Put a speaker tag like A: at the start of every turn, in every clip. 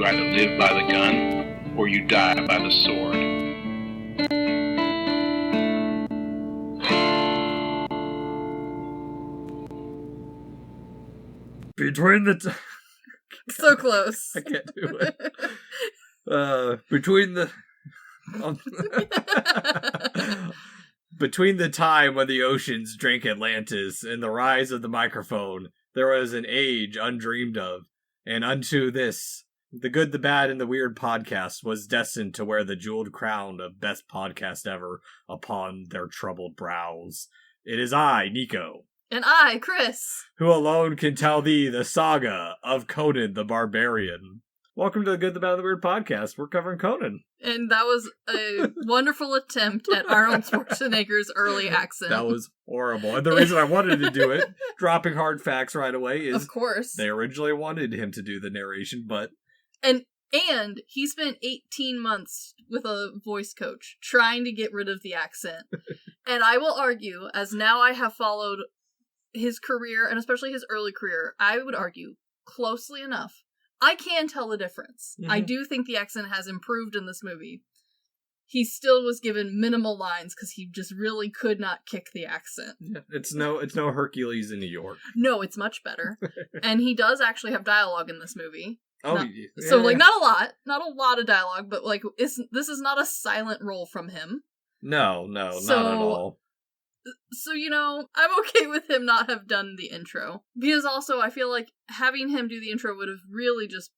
A: either live by the gun or you die by the sword.
B: Between the...
C: So close.
B: I can't do it. Between the... Between the time when the oceans drank Atlantis and the rise of the microphone, there was an age undreamed of, and unto this, the good, the bad, and the weird podcast was destined to wear the jeweled crown of best podcast ever upon their troubled brows. It is I, Nicho.
C: And I, Chris.
B: Who alone can tell thee the saga of Conan the Barbarian. Welcome to the Good, the Bad, and the Weird podcast. We're covering Conan.
C: And that was a wonderful attempt at Arnold Schwarzenegger's early accent.
B: That was horrible. And the reason I wanted to do it, dropping hard facts right away, is
C: of course
B: they originally wanted him to do the narration, but...
C: And he spent 18 months with a voice coach trying to get rid of the accent. And I will argue, as now I have followed his career, and especially his early career, I would argue closely enough. I can tell the difference. Mm-hmm. I do think the accent has improved in this movie. He still was given minimal lines because he just really could not kick the accent.
B: Yeah, it's no Hercules in New York.
C: No, it's much better. And he does actually have dialogue in this movie.
B: Oh,
C: yeah. So like not a lot of dialogue, but like this is not a silent role from him.
B: No, not at all.
C: So, I'm okay with him not have done the intro. Because also, I feel like having him do the intro would have really just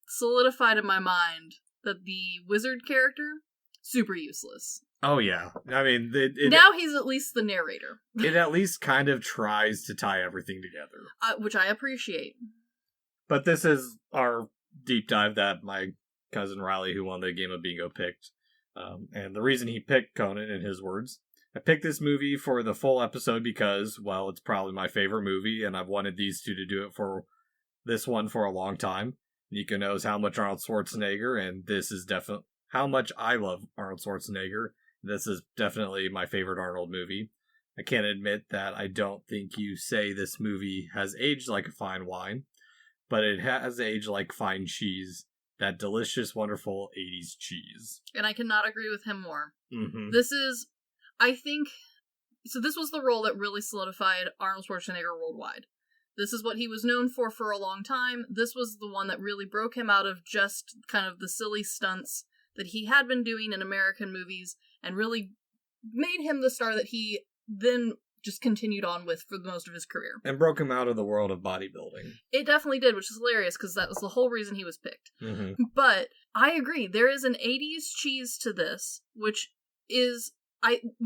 C: solidified in my mind that the wizard character, super useless.
B: Oh, yeah. I mean...
C: now he's at least the narrator.
B: It at least kind of tries to tie everything together.
C: Which I appreciate.
B: But this is our deep dive that my cousin Riley, who won the game of bingo, picked. And the reason he picked Conan, in his words... I picked this movie for the full episode because, well, it's probably my favorite movie, and I've wanted these two to do it for this one for a long time. Nico knows how much Arnold Schwarzenegger, and this is definitely how much I love Arnold Schwarzenegger. This is definitely my favorite Arnold movie. I can't admit that I don't think you say this movie has aged like a fine wine, but it has aged like fine cheese. That delicious, wonderful 80s cheese.
C: And I cannot agree with him more.
B: Mm-hmm.
C: I think, so this was the role that really solidified Arnold Schwarzenegger worldwide. This is what he was known for a long time. This was the one that really broke him out of just kind of the silly stunts that he had been doing in American movies and really made him the star that he then just continued on with for the most of his career.
B: And broke him out of the world of bodybuilding.
C: It definitely did, which is hilarious because that was the whole reason he was picked.
B: Mm-hmm.
C: But I agree, there is an 80s cheese to this, which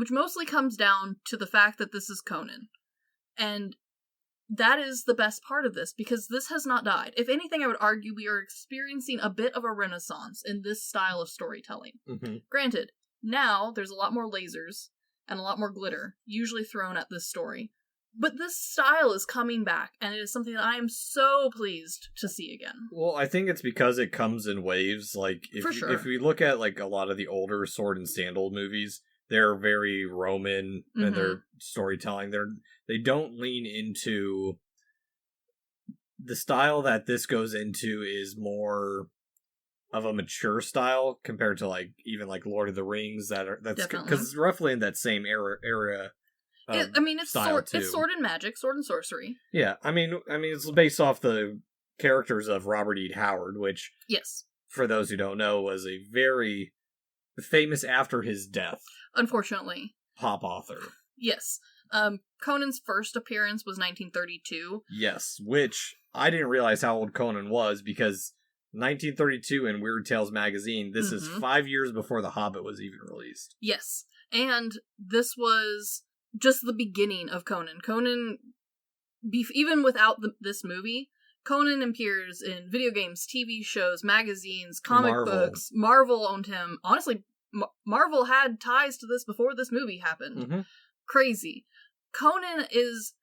C: mostly comes down to the fact that this is Conan. And that is the best part of this, because this has not died. If anything, I would argue we are experiencing a bit of a renaissance in this style of storytelling.
B: Mm-hmm.
C: Granted, now there's a lot more lasers and a lot more glitter, usually thrown at this story. But this style is coming back, and it is something that I am so pleased to see again.
B: Well, I think it's because it comes in waves. Like, if we look at like a lot of the older Sword and Sandal movies, they're very Roman in their storytelling. They don't lean into the style that this goes into is more of a mature style compared to like even like Lord of the Rings that's because it's roughly in that same era.
C: It's sword and magic, sword and sorcery.
B: Yeah, I mean it's based off the characters of Robert E. Howard, which
C: yes,
B: for those who don't know, was a very famous after his death.
C: Unfortunately.
B: Pop author.
C: Yes. Conan's first appearance was 1932.
B: Yes, which I didn't realize how old Conan was because 1932 in Weird Tales magazine, this is 5 years before The Hobbit was even released.
C: Yes, and this was just the beginning of Conan. Conan, even without this movie, Conan appears in video games, TV shows, magazines, comic books. Marvel owned him. Honestly, Marvel had ties to this before this movie happened.
B: Mm-hmm.
C: Crazy. Conan is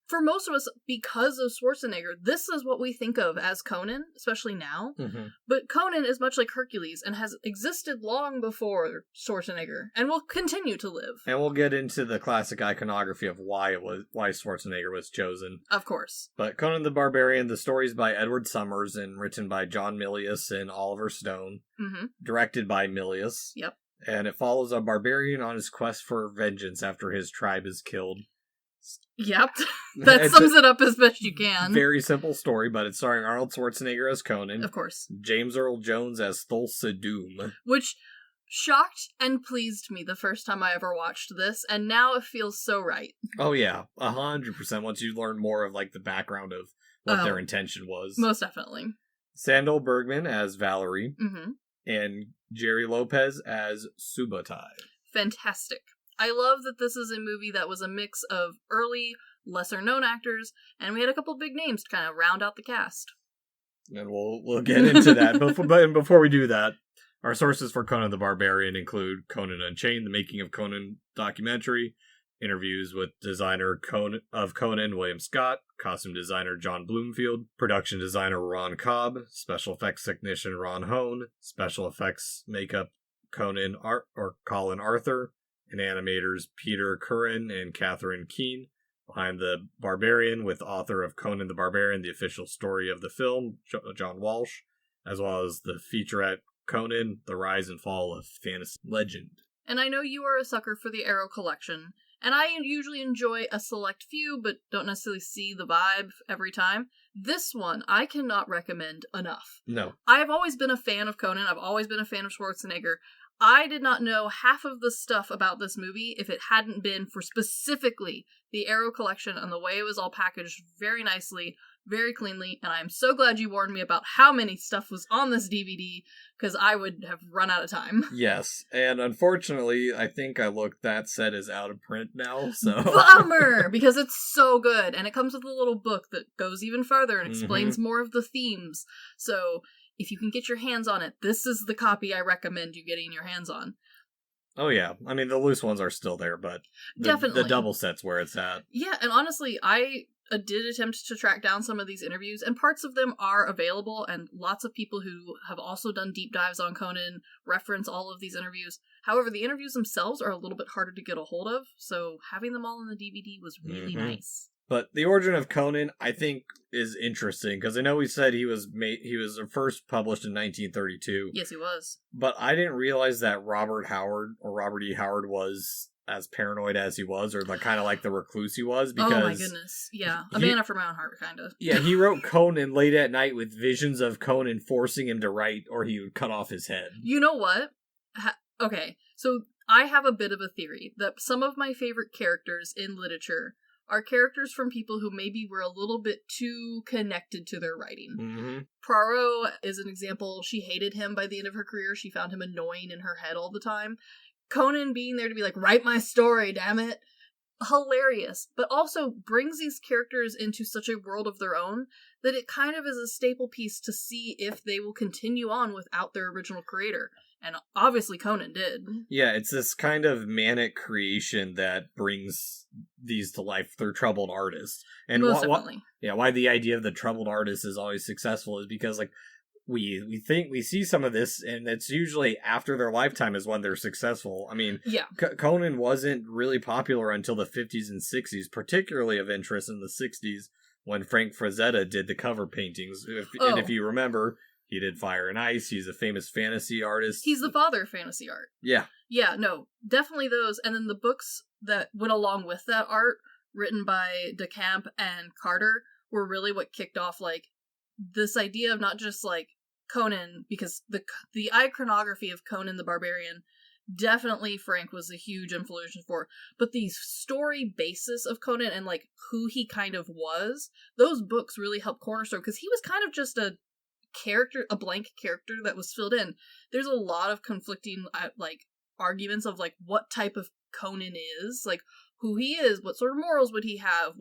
C: for most of us, because of Schwarzenegger, this is what we think of as Conan, especially now.
B: Mm-hmm.
C: But Conan is much like Hercules and has existed long before Schwarzenegger and will continue to live.
B: And we'll get into the classic iconography of why Schwarzenegger was chosen.
C: Of course.
B: But Conan the Barbarian, the story's by Edward Summers and written by John Milius and Oliver Stone.
C: Mm-hmm.
B: Directed by Milius.
C: Yep.
B: And it follows a barbarian on his quest for vengeance after his tribe is killed.
C: Yep. That sums it up as best you can.
B: Very simple story, but it's starring Arnold Schwarzenegger as Conan.
C: Of course.
B: James Earl Jones as Thulsa Doom.
C: Which shocked and pleased me the first time I ever watched this, and now it feels so right.
B: Oh yeah, 100% once you learn more of like the background of what their intention was.
C: Most definitely.
B: Sandal Bergman as Valerie.
C: Mm-hmm.
B: And Jerry Lopez as Subotai.
C: Fantastic. I love that this is a movie that was a mix of early, lesser-known actors, and we had a couple big names to kind of round out the cast.
B: And we'll get into that. Before we do that, our sources for Conan the Barbarian include Conan Unchained, the Making of Conan documentary, interviews with designer of Conan, William Scott, costume designer John Bloomfield, production designer Ron Cobb, special effects technician Ron Hone, special effects makeup Colin Arthur, and animators Peter Curran and Catherine Keene. Behind the Barbarian with author of Conan the Barbarian, the official story of the film, John Walsh, as well as the featurette Conan, The Rise and Fall of Fantasy Legend.
C: And I know you are a sucker for the Arrow collection, and I usually enjoy a select few, but don't necessarily see the vibe every time. This one, I cannot recommend enough.
B: No.
C: I've always been a fan of Conan. I've always been a fan of Schwarzenegger. I did not know half of the stuff about this movie if it hadn't been for specifically the Arrow collection and the way it was all packaged very nicely, very cleanly, and I'm so glad you warned me about how many stuff was on this DVD, because I would have run out of time.
B: Yes, and unfortunately, I think that set is out of print now, so...
C: Bummer! Because it's so good, and it comes with a little book that goes even further and explains more of the themes, so... if you can get your hands on it, this is the copy I recommend you getting your hands on.
B: Oh yeah, I mean the loose ones are still there, but
C: definitely
B: the double set's where it's at.
C: Yeah, and honestly, I did attempt to track down some of these interviews, and parts of them are available, and lots of people who have also done deep dives on Conan reference all of these interviews. However, the interviews themselves are a little bit harder to get a hold of, so having them all in the DVD was really nice.
B: But the origin of Conan, I think, is interesting, because I know we said he was first published in 1932.
C: Yes, he was.
B: But I didn't realize that Robert E. Howard was as paranoid as he was, or kind of like the recluse he was, because...
C: oh my goodness, yeah. A man after my own heart, kind of.
B: Yeah, he wrote Conan late at night with visions of Conan forcing him to write, or he would cut off his head.
C: You know what? Okay, so I have a bit of a theory that some of my favorite characters in literature are characters from people who maybe were a little bit too connected to their writing.
B: Mm-hmm.
C: Poirot is an example. She hated him by the end of her career. She found him annoying in her head all the time. Conan being there to be like, write my story, damn it. Hilarious, but also brings these characters into such a world of their own that it kind of is a staple piece to see if they will continue on without their original creator. And obviously Conan did. Yeah,
B: it's this kind of manic creation that brings these to life through troubled artists. And
C: most definitely.
B: Why the idea of the troubled artist is always successful is because we see some of this, and it's usually after their lifetime is when they're successful. I mean, Conan wasn't really popular until the 50s and 60s, particularly of interest in the 60s when Frank Frazetta did the cover paintings. And if you remember, he did Fire and Ice. He's a famous fantasy artist.
C: He's the father of fantasy art.
B: Yeah.
C: Yeah, no, definitely those. And then the books that went along with that art, written by DeCamp and Carter, were really what kicked off, like, this idea of not just, like, Conan, because the iconography of Conan the Barbarian, definitely Frank was a huge influence for, but the story basis of Conan and, like, who he kind of was, those books really helped cornerstone, because he was kind of just a blank character that was filled in. There's a lot of conflicting, like, arguments of, like, what type of Conan is, like, who he is, what sort of morals would he have,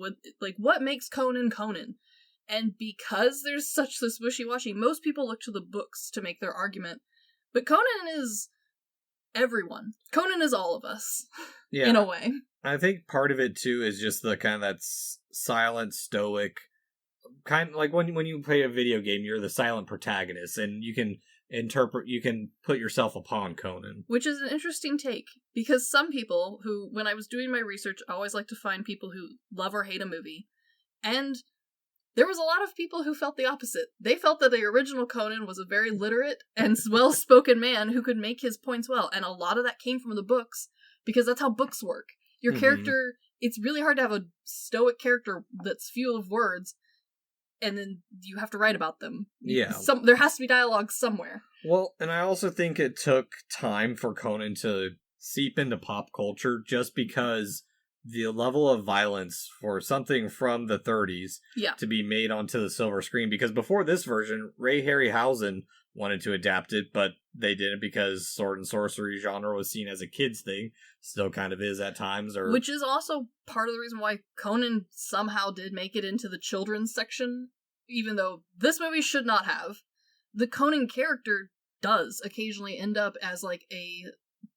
C: what makes Conan Conan. And because there's such this wishy-washy, most people look to the books to make their argument. But Conan is everyone. Conan is all of us, in a way.
B: I think part of it, too, is just the kind of that silent, stoic, kind of like when you play a video game, you're the silent protagonist, and you can put yourself upon Conan.
C: Which is an interesting take, because some people who, when I was doing my research, I always like to find people who love or hate a movie, and there was a lot of people who felt the opposite. They felt that the original Conan was a very literate and well-spoken man who could make his points well, and a lot of that came from the books, because that's how books work. Your character, it's really hard to have a stoic character that's few of words, and then you have to write about them.
B: Yeah.
C: There has to be dialogue somewhere.
B: Well, and I also think it took time for Conan to seep into pop culture, just because the level of violence for something from the 30s to be made onto the silver screen, because before this version, Ray Harryhausen wanted to adapt it, but they didn't, because sword and sorcery genre was seen as a kid's thing, still kind of is at times.
C: Which is also part of the reason why Conan somehow did make it into the children's section, even though this movie should not have. The Conan character does occasionally end up as like a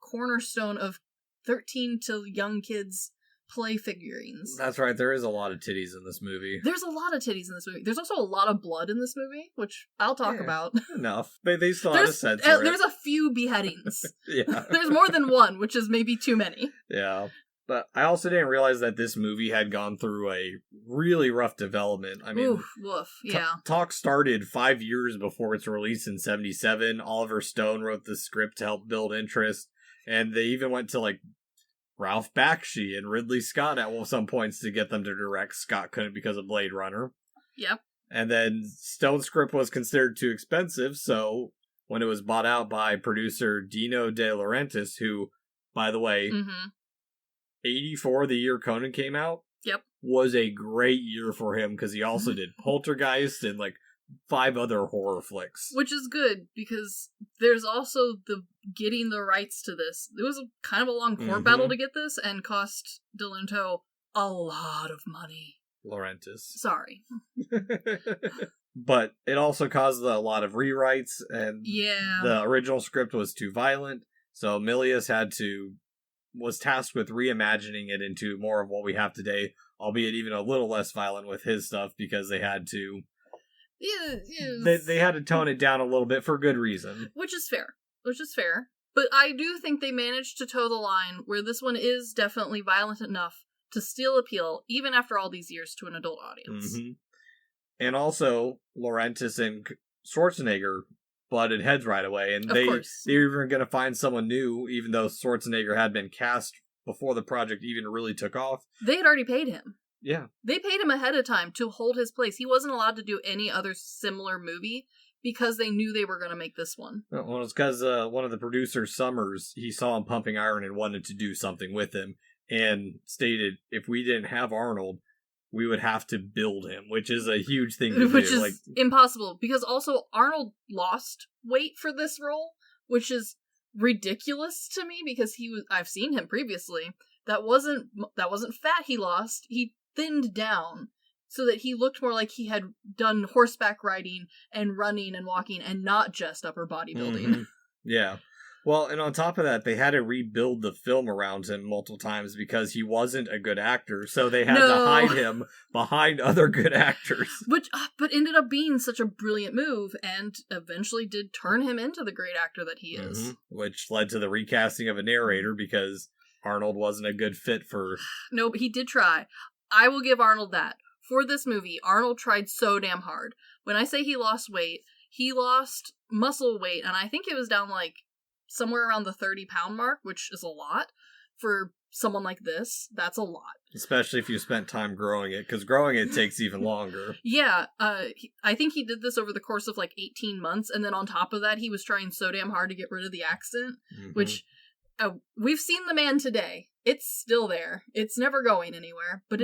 C: cornerstone of 13 to young kids play figurines.
B: That's right, there is a lot of titties in this movie.
C: There's a lot of titties in this movie. There's also a lot of blood in this movie, which I'll talk about.
B: Enough. They still had to censor it.
C: There's a few beheadings.
B: Yeah.
C: There's more than one, which is maybe too many.
B: Yeah. But I also didn't realize that this movie had gone through a really rough development. I mean,
C: woof, yeah.
B: Talk started 5 years before its release in 1977. Oliver Stone wrote the script to help build interest, and they even went to like Ralph Bakshi and Ridley Scott at some points to get them to direct. Scott couldn't because of Blade Runner.
C: Yep.
B: And then Stone's script was considered too expensive, so when it was bought out by producer Dino De Laurentiis, who, by the way, 84, the year Conan came out, was a great year for him, because he also did Poltergeist and like 5 other horror flicks.
C: Which is good, because there's also the getting the rights to this. It was kind of a long court battle to get this, and cost Delanto a lot of money.
B: Laurentiis.
C: Sorry.
B: But it also caused a lot of rewrites, and the original script was too violent, so Milius was tasked with reimagining it into more of what we have today, albeit even a little less violent with his stuff, because they had to they had to tone it down a little bit for good reason.
C: Which is fair. But I do think they managed to toe the line where this one is definitely violent enough to still appeal, even after all these years, to an adult audience.
B: And also, Laurentiis and Schwarzenegger butted heads right away, and they were even going to find someone new, even though Schwarzenegger had been cast before the project even really took off.
C: They had already paid him.
B: Yeah.
C: They paid him ahead of time to hold his place. He wasn't allowed to do any other similar movie because they knew they were going to make this one.
B: Well, it's because one of the producers, Summers, he saw him pumping iron and wanted to do something with him, and stated, if we didn't have Arnold, we would have to build him, which is a huge thing to do.
C: Which is impossible, because also Arnold lost weight for this role, which is ridiculous to me, because I've seen him previously. That wasn't fat he lost. He thinned down so that he looked more like he had done horseback riding and running and walking, and not just upper bodybuilding.
B: Yeah. Well, and on top of that, they had to rebuild the film around him multiple times because he wasn't a good actor, so they had to hide him behind other good actors.
C: But ended up being such a brilliant move, and eventually did turn him into the great actor that he is.
B: Which led to the recasting of a narrator, because Arnold wasn't a good fit for...
C: No, but he did try. I will give Arnold that. For this movie, Arnold tried so damn hard. When I say he lost weight, he lost muscle weight, and I think it was down like somewhere around the 30-pound mark, which is a lot. For someone like this, that's a lot.
B: Especially if you spent time growing it, because growing it takes even longer.
C: Yeah, I think he did this over the course of like 18 months, and then on top of that, he was trying so damn hard to get rid of the accent, which we've seen the man today. It's still there. It's never going anywhere, but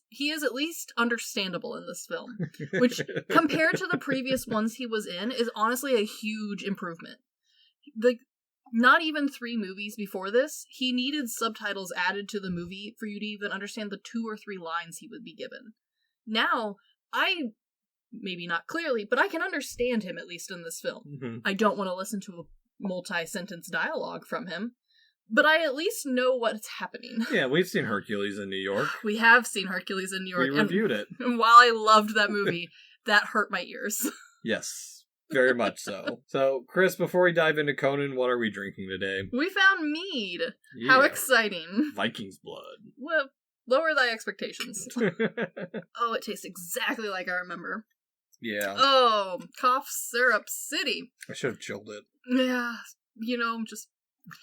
C: he is at least understandable in this film, which compared to the previous ones he was in is honestly a huge improvement. Not even 3 movies before this, he needed subtitles added to the movie for you to even understand the 2 or 3 lines he would be given. Now, maybe not clearly, but I can understand him, at least in this film. I don't want to listen to a multi-sentence dialogue from him, But I at least know what's happening.
B: Yeah, we've seen Hercules in New York.
C: We have seen Hercules in New York.
B: We reviewed it.
C: And while I loved that movie, that hurt my ears.
B: Yes, very much so. So, Chris, before we dive into Conan, what are we drinking today?
C: We found mead.
B: Yeah.
C: How exciting.
B: Viking's blood.
C: Well, lower thy expectations. Oh, it tastes exactly like I remember.
B: Yeah.
C: Oh, cough syrup city.
B: I should have chilled it.
C: Yeah, just...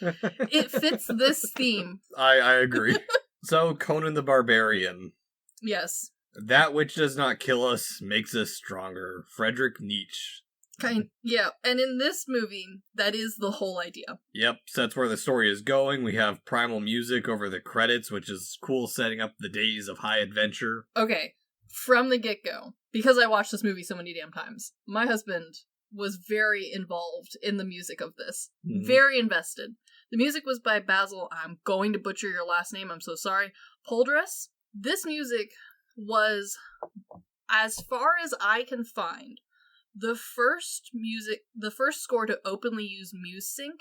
C: It fits this theme.
B: I agree. So, Conan the Barbarian.
C: Yes.
B: That which does not kill us makes us stronger. Friedrich Nietzsche.
C: Yeah, and in this movie, that is the whole idea.
B: Yep, so that's where the story is going. We have primal music over the credits, which is cool, setting up the days of high adventure.
C: Okay, from the get-go, because I watched this movie so many damn times, my husband was very involved in the music of this. Mm-hmm. Very invested. The music was by Basil, I'm going to butcher your last name, I'm so sorry, Poldress. This music was, as far as I can find, the first score to openly use MuseSync,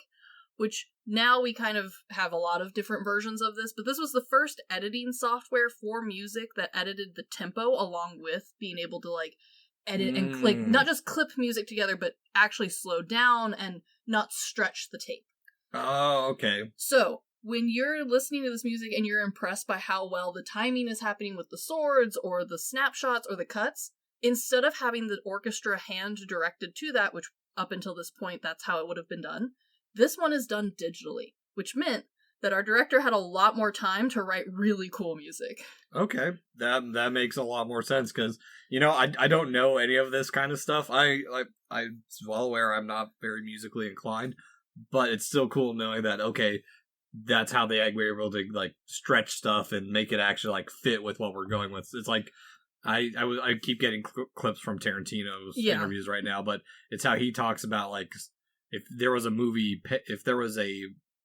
C: which now we kind of have a lot of different versions of this, but this was the first editing software for music that edited the tempo along with being able to, edit and not just clip music together, but actually slow down and not stretch the tape.
B: Oh, okay.
C: So, when you're listening to this music and you're impressed by how well the timing is happening with the swords or the snapshots or the cuts, instead of having the orchestra hand directed to that, which up until this point that's how it would have been done, this one is done digitally, which meant that our director had a lot more time to write really cool music.
B: Okay, that makes a lot more sense, because, I don't know any of this kind of stuff. I'm well aware I'm not very musically inclined, but it's still cool knowing that, okay, that's how they were able to, stretch stuff and make it actually, fit with what we're going with. It's like, I keep getting clips from Tarantino's interviews right now, but it's how he talks about, if there was a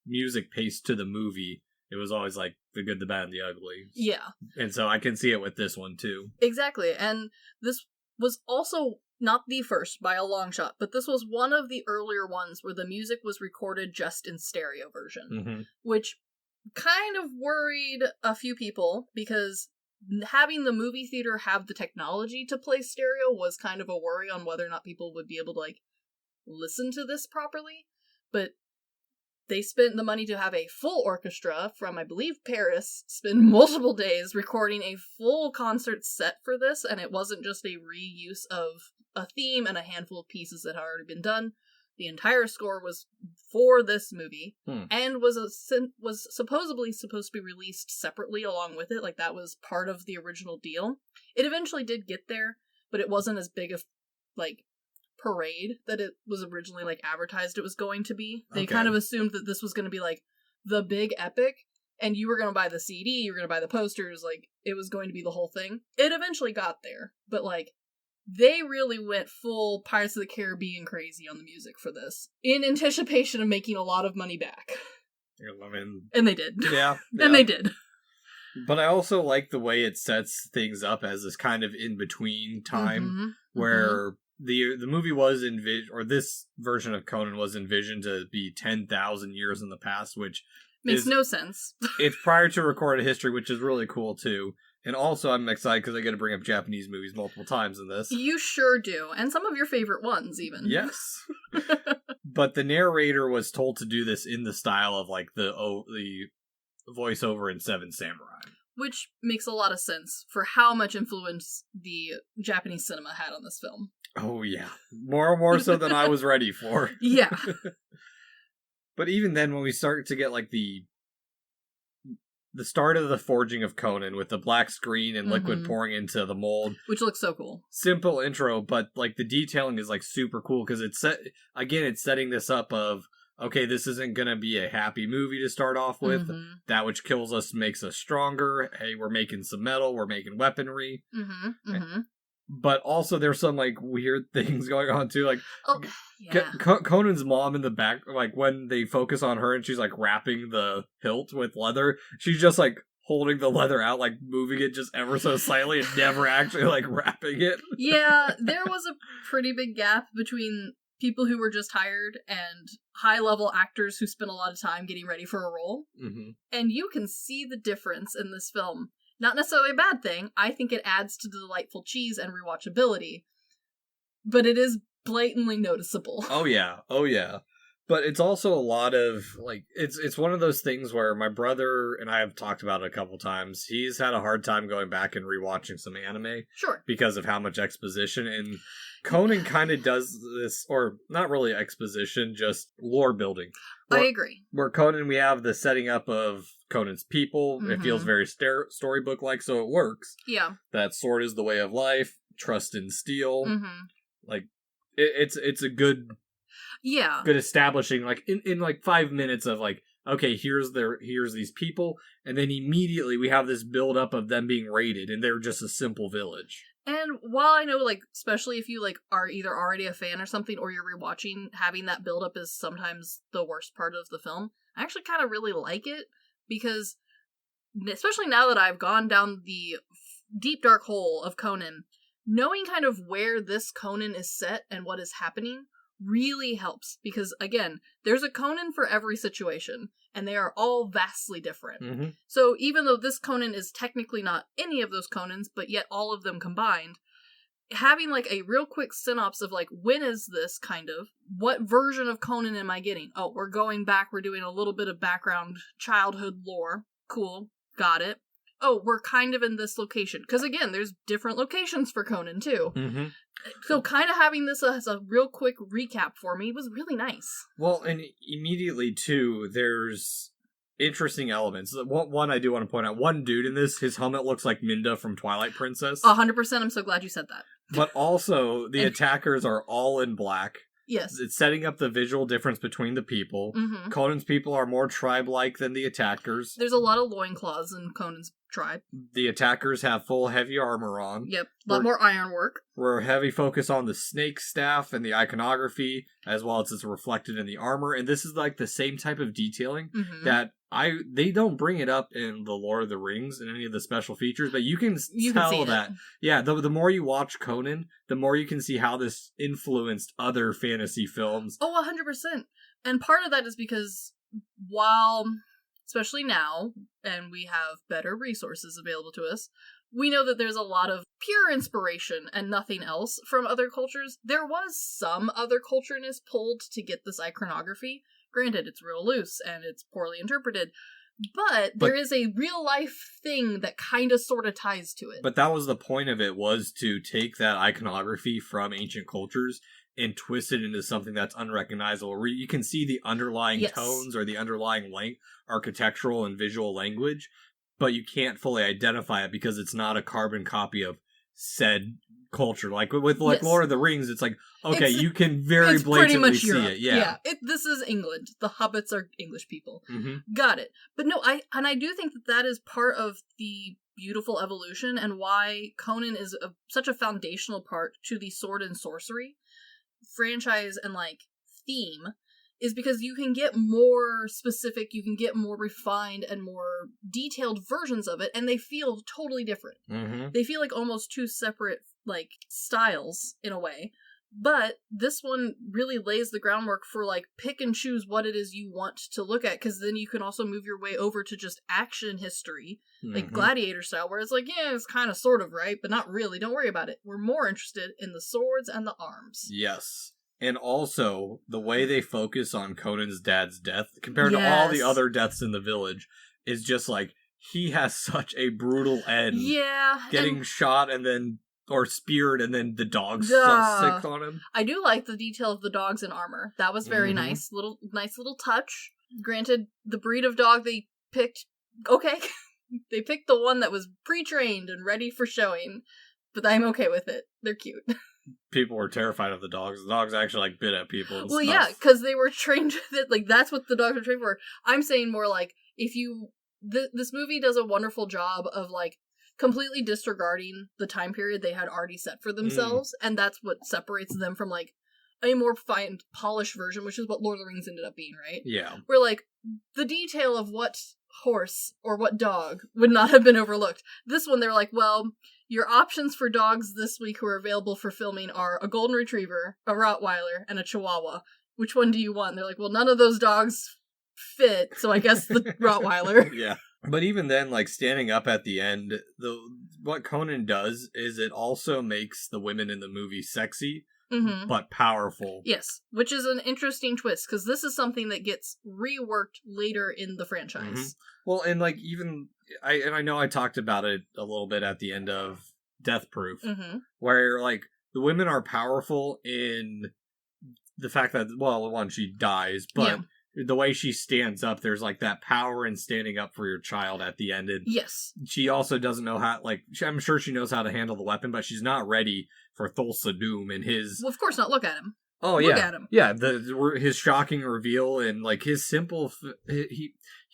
B: music paste to the movie, it was always the good, the bad, and the ugly.
C: Yeah.
B: And so I can see it with this one too.
C: Exactly. And this was also not the first by a long shot, but this was one of the earlier ones where the music was recorded just in stereo version, which kind of worried a few people because having the movie theater have the technology to play stereo was kind of a worry on whether or not people would be able to listen to this properly. But they spent the money to have a full orchestra from, I believe, Paris, spend multiple days recording a full concert set for this, and it wasn't just a reuse of a theme and a handful of pieces that had already been done. The entire score was for this movie, and was supposedly supposed to be released separately along with it, that was part of the original deal. It eventually did get there, but it wasn't as big of, parade that it was originally advertised it was going to be. They kind of assumed that this was going to be the big epic, and you were going to buy the CD, you were going to buy the posters, it was going to be the whole thing. It eventually got there, but they really went full Pirates of the Caribbean crazy on the music for this, in anticipation of making a lot of money back. And they did.
B: Yeah.
C: And they did.
B: But I also like the way it sets things up as this kind of in-between time, where the movie was envisioned, or this version of Conan was envisioned to be 10,000 years in the past, which
C: makes no sense.
B: It's prior to recorded history, which is really cool too. And also I'm excited because I get to bring up Japanese movies multiple times in this.
C: You sure do. And some of your favorite ones, even.
B: Yes. But the narrator was told to do this in the style of the voiceover in Seven Samurai. Which
C: makes a lot of sense for how much influence the Japanese cinema had on this film.
B: Oh, yeah. More so than I was ready for.
C: Yeah.
B: But even then, when we start to get, the start of the forging of Conan with the black screen and liquid pouring into the mold.
C: Which looks so cool.
B: Simple intro, but, the detailing is, super cool, because it's setting this up of, okay, this isn't going to be a happy movie to start off with. That which kills us makes us stronger. Hey, we're making some metal. We're making weaponry. But also there's some, weird things going on, too. Conan's mom in the back, when they focus on her and she's, wrapping the hilt with leather, she's just, holding the leather out, moving it just ever so slightly and never actually, wrapping it.
C: Yeah, there was a pretty big gap between people who were just hired and high-level actors who spent a lot of time getting ready for a role.
B: Mm-hmm.
C: And you can see the difference in this film. Not necessarily a bad thing. I think it adds to the delightful cheese and rewatchability. But it is blatantly noticeable.
B: Oh yeah. But it's also a lot of, like, it's one of those things where my brother and I have talked about it a couple times. He's had a hard time going back and rewatching some anime.
C: Sure.
B: Because of how much exposition, and Conan kind of does this, or not really exposition, just lore building.
C: I agree.
B: Where Conan, we have the setting up of Conan's people.
C: Mm-hmm.
B: It feels very storybook-like, so it works.
C: Yeah.
B: That sword is the way of life, trust in steel.
C: Mm-hmm.
B: Like, it's a good...
C: Yeah.
B: Good establishing, like, in like 5 minutes of, like, okay, here's these people, and then immediately we have this build-up of them being raided, and they're just a simple village.
C: And while I know, like, especially if you, like, are either already a fan or something, or you're rewatching, having that build-up is sometimes the worst part of the film, I actually kind of really like it, because, especially now that I've gone down the deep dark hole of Conan, knowing kind of where this Conan is set and what is happening really helps, because again, there's a Conan for every situation, and they are all vastly different.
B: Mm-hmm.
C: So even though this Conan is technically not any of those Conans, but yet all of them combined, having like a real quick synopsis of like, when is this kind of, what version of Conan am I getting? Oh, we're going back, we're doing a little bit of background childhood lore. Cool, got it. Oh, we're kind of in this location. Because again, there's different locations for Conan too.
B: Mm-hmm.
C: So kind of having this as a real quick recap for me was really nice. Well,
B: and immediately too, there's interesting elements. One I do want to point out, one dude in this, his helmet looks like Minda from Twilight Princess.
C: 100%, I'm so glad you said that.
B: But also, the attackers are all in black.
C: Yes.
B: It's setting up the visual difference between the people.
C: Mm-hmm.
B: Conan's people are more tribe-like than the attackers.
C: There's a lot of loincloths in Conan's tribe.
B: The attackers have full heavy armor on.
C: Yep, a lot more ironwork.
B: We're heavy focus on the snake staff and the iconography, as well as it's reflected in the armor. And this is like the same type of detailing that they don't bring it up in the Lord of the Rings in any of the special features, but you can tell that. Yeah, the more you watch Conan, the more you can see how this influenced other fantasy films.
C: Oh, 100%. And part of that is because while, especially now, and we have better resources available to us, we know that there's a lot of pure inspiration and nothing else from other cultures. There was some other cultureness pulled to get this iconography. Granted, it's real loose and it's poorly interpreted, but there is a real life thing that kind of sort of ties to it.
B: But that was the point of it, was to take that iconography from ancient cultures and twist it into something that's unrecognizable, where you can see the underlying tones or the underlying architectural and visual language, but you can't fully identify it because it's not a carbon copy of said culture. Like with Lord of the Rings, it's like, okay, you can very blatantly see it. Yeah.
C: This is England. The hobbits are English people.
B: Mm-hmm.
C: Got it. But no, I do think that is part of the beautiful evolution and why Conan is such a foundational part to the sword and sorcery franchise and like theme, is because you can get more specific, you can get more refined and more detailed versions of it, and they feel totally different.
B: Mm-hmm.
C: They feel like almost two separate like styles in a way. But this one really lays the groundwork for like pick and choose what it is you want to look at, because then you can also move your way over to just action history, like Gladiator style, where it's like, yeah, it's kind of sort of right, but not really. Don't worry about it. We're more interested in the swords and the arms.
B: Yes. And also, the way they focus on Conan's dad's death, compared to all the other deaths in the village, is just like, he has such a brutal end.
C: Yeah.
B: Getting shot and then, or speared, and then the dogs sick on him.
C: I do like the detail of the dogs in armor. That was very nice. Nice little touch. Granted, the breed of dog they picked, okay. They picked the one that was pre-trained and ready for showing, but I'm okay with it. They're cute.
B: People were terrified of the dogs. The dogs actually like bit at people and stuff.
C: Yeah, because they were trained that, like, that's what the dogs were trained for. I'm saying more like, if you this movie does a wonderful job of like completely disregarding the time period they had already set for themselves, and that's what separates them from like a more fine polished version, which is what Lord of the Rings ended up being, right?
B: Yeah.
C: Where like the detail of what horse or what dog would not have been overlooked. This one, they're like, well, Your options for dogs this week who are available for filming are a golden retriever, a Rottweiler, and a Chihuahua. Which one do you want? And they're like, well, none of those dogs fit, so I guess the Rottweiler.
B: Yeah. But even then, like, standing up at the end, what Conan does is it also makes the women in the movie sexy, but powerful.
C: Yes, which is an interesting twist, because this is something that gets reworked later in the franchise.
B: Well, and, like, even... I know I talked about it a little bit at the end of Death Proof, where, like, the women are powerful in the fact that, well, one, she dies, but the way she stands up, there's, like, that power in standing up for your child at the end. And
C: yes.
B: She also doesn't know how, like, I'm sure she knows how to handle the weapon, but she's not ready for Thulsa Doom and his...
C: Well, of course not. Look at him.
B: Oh,
C: Look at him.
B: Yeah, his shocking reveal and, like, his simple...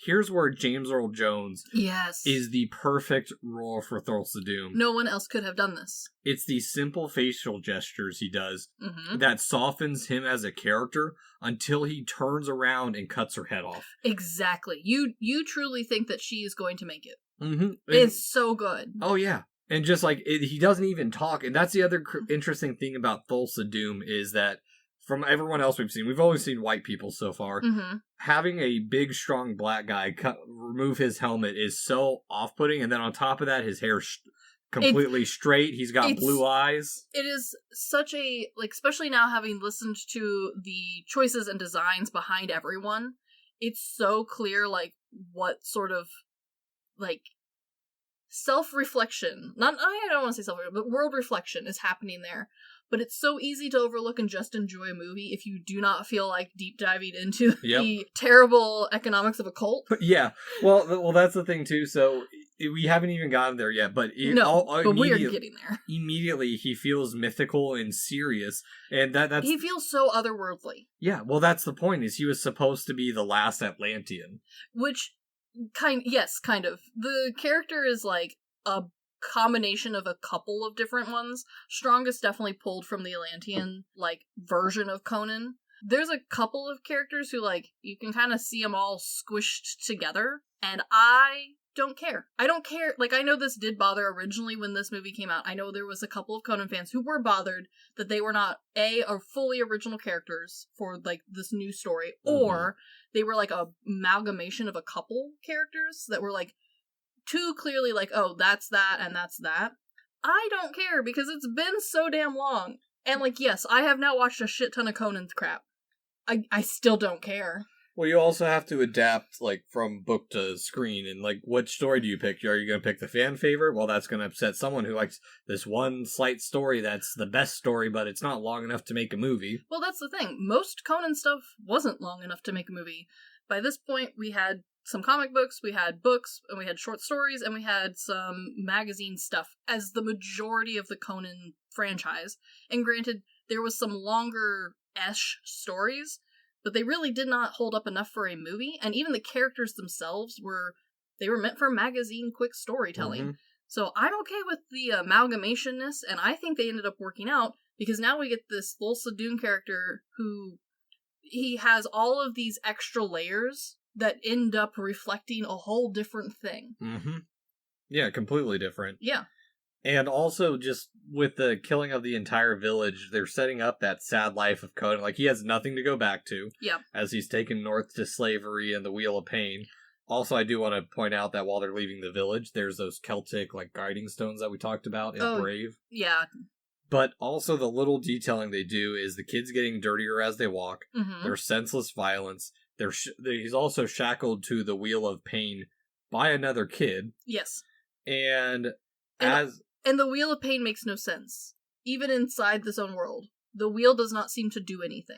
B: Here's where James Earl Jones is the perfect role for Thulsa Doom.
C: No one else could have done this.
B: It's these simple facial gestures he does that softens him as a character until he turns around and cuts her head off.
C: Exactly. You truly think that she is going to make it. It's so good.
B: Oh, yeah. And just, like, he doesn't even talk. And that's the other interesting thing about Thulsa Doom is that from everyone else we've only seen white people so far. Having a big, strong black guy remove his helmet is so off-putting. And then on top of that, his hair's completely straight. He's got blue eyes.
C: It is such a, like, especially now having listened to the choices and designs behind everyone, it's so clear, like, what sort of, like, self-reflection, I don't want to say self-reflection, but world reflection is happening there. But it's so easy to overlook and just enjoy a movie if you do not feel like deep diving into the terrible economics of a cult.
B: Yeah. Well, that's the thing too. So we haven't even gotten there yet, but
C: but we are getting there.
B: Immediately, he feels mythical and serious, and that's
C: he feels so otherworldly.
B: Yeah. Well, that's the point. Is he was supposed to be the last Atlantean,
C: which kind of. The character is like a combination of a couple of different ones. Strongest definitely pulled from the Atlantean, like, version of Conan. There's a couple of characters who, like, you can kind of see them all squished together, and I don't care. I don't care. Like, I know this did bother originally when this movie came out. I know there was a couple of Conan fans who were bothered that they were not, or fully original characters for, like, this new story, or they were, like, a amalgamation of a couple characters that were, like, too clearly like, oh, that's that and that's that. I don't care because it's been so damn long. And, like, yes, I have now watched a shit ton of Conan's crap. I still don't care.
B: Well, you also have to adapt, like, from book to screen, and, like, which story do you pick? Are you going to pick the fan favorite? Well, that's going to upset someone who likes this one slight story that's the best story, but it's not long enough to make a movie.
C: Well, that's the thing. Most Conan stuff wasn't long enough to make a movie. By this point, we had some comic books, we had books, and we had short stories, and we had some magazine stuff as the majority of the Conan franchise. And granted, there was some longer-esh stories, but they really did not hold up enough for a movie, and even the characters themselves were meant for magazine quick storytelling. So I'm okay with the amalgamationness, and I think they ended up working out, because now we get this Thulsa Doom character who, he has all of these extra layers that end up reflecting a whole different thing.
B: Yeah, completely different.
C: Yeah.
B: And also, just with the killing of the entire village, they're setting up that sad life of Conan. Like, he has nothing to go back to.
C: Yeah. As
B: he's taken north to slavery and the Wheel of Pain. Also, I do want to point out that while they're leaving the village, there's those Celtic, like, guiding stones that we talked about in Brave.
C: Yeah.
B: But also, the little detailing they do is the kids getting dirtier as they walk. There's senseless violence. He's also shackled to the Wheel of Pain by another kid.
C: Yes.
B: And
C: the Wheel of Pain makes no sense. Even inside this own world. The wheel does not seem to do anything.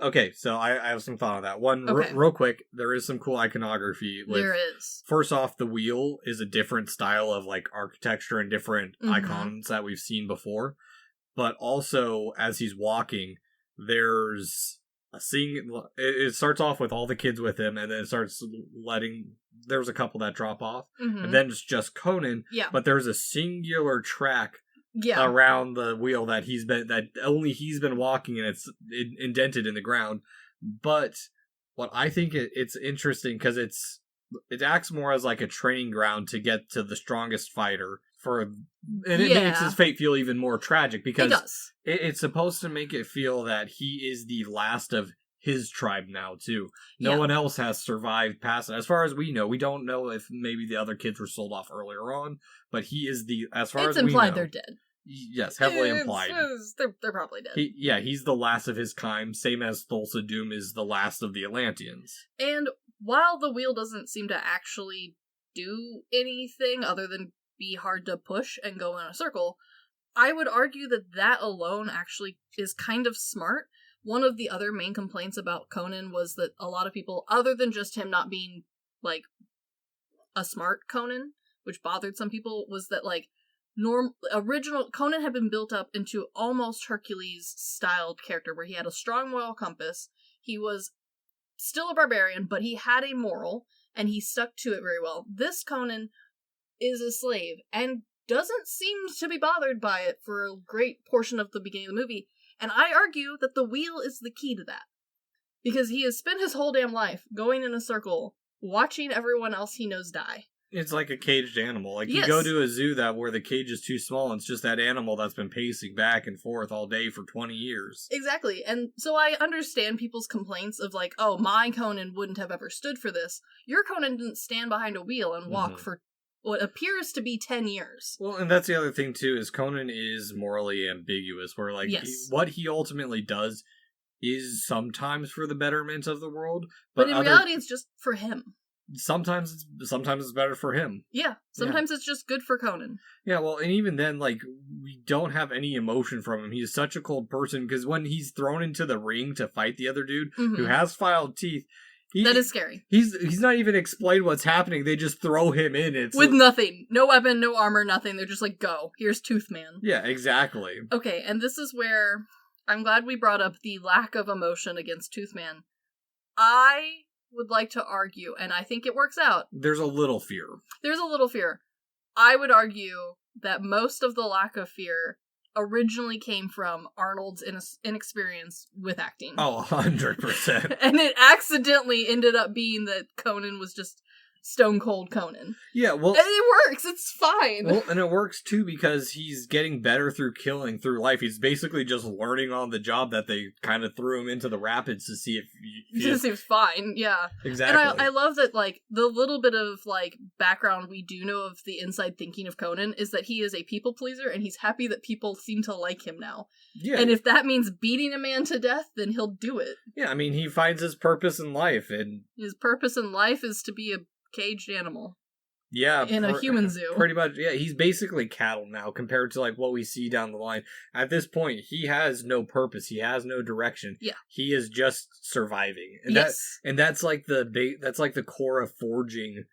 B: Okay, so I have some thought on that. One, real quick, there is some cool iconography.
C: There is.
B: First off, the wheel is a different style of, like, architecture and different icons that we've seen before. But also, as he's walking, there's it starts off with all the kids with him, and then it starts there's a couple that drop off, and then it's just Conan, but there's a singular track around the wheel that only he's been walking, and it's indented in the ground. But what I think it's interesting, because it acts more as like a training ground to get to the strongest fighter. it makes his fate feel even more tragic because
C: it does.
B: It's supposed to make it feel that he is the last of his tribe now too. No one else has survived past it. As far as we know, we don't know if maybe the other kids were sold off earlier on, but he is as far as we know.
C: It's implied they're dead.
B: Yes, heavily implied.
C: They're probably dead.
B: He's the last of his kind, same as Thulsa Doom is the last of the Atlanteans.
C: And while the wheel doesn't seem to actually do anything other than be hard to push and go in a circle, I would argue that alone actually is kind of smart. One of the other main complaints about Conan was that a lot of people, other than just him not being, like, a smart Conan, which bothered some people, was that, like, original Conan had been built up into almost Hercules-styled character, where he had a strong moral compass, he was still a barbarian, but he had a moral, and he stuck to it very well. This Conan is a slave, and doesn't seem to be bothered by it for a great portion of the beginning of the movie, and I argue that the wheel is the key to that. Because he has spent his whole damn life going in a circle, watching everyone else he knows die.
B: It's like a caged animal. Like, you go to a zoo where the cage is too small, and it's just that animal that's been pacing back and forth all day for 20 years.
C: Exactly. And so I understand people's complaints of, like, oh, my Conan wouldn't have ever stood for this. Your Conan didn't stand behind a wheel and walk for what appears to be 10 years.
B: Well, and that's the other thing, too, is Conan is morally ambiguous, where, like, what he ultimately does is sometimes for the betterment of the world.
C: But in reality, it's just for him.
B: Sometimes it's better for him.
C: Yeah, sometimes it's just good for Conan.
B: Yeah, well, and even then, like, we don't have any emotion from him. He's such a cold person, because when he's thrown into the ring to fight the other dude, who has filed teeth,
C: that is scary.
B: He's not even explained what's happening. They just throw him in.
C: With nothing. No weapon, no armor, nothing. They're just like, go. Here's Tooth Man.
B: Yeah, exactly.
C: Okay, and this is where I'm glad we brought up the lack of emotion against Tooth Man. I would like to argue, and I think it works out.
B: There's a little fear.
C: I would argue that most of the lack of fear originally came from Arnold's inexperience with acting.
B: Oh, 100%.
C: And it accidentally ended up being that Conan was just Stone Cold Conan.
B: Yeah, well...
C: And it works! It's fine!
B: Well, and it works, too, because he's getting better through killing, through life. He's basically just learning on the job that they kind of threw him into the rapids to see if
C: just seems fine, yeah.
B: Exactly.
C: And I love that, like, the little bit of, like, background we do know of the inside thinking of Conan is that he is a people pleaser, and he's happy that people seem to like him now. Yeah. And if that means beating a man to death, then he'll do it.
B: Yeah, I mean, he finds his purpose in life, and...
C: His purpose in life is to be a caged animal.
B: Yeah.
C: In a human zoo.
B: Pretty much, yeah. He's basically cattle now, compared to, like, what we see down the line. At this point, he has no purpose. He has no direction.
C: Yeah.
B: He is just surviving. And that's like the core of forging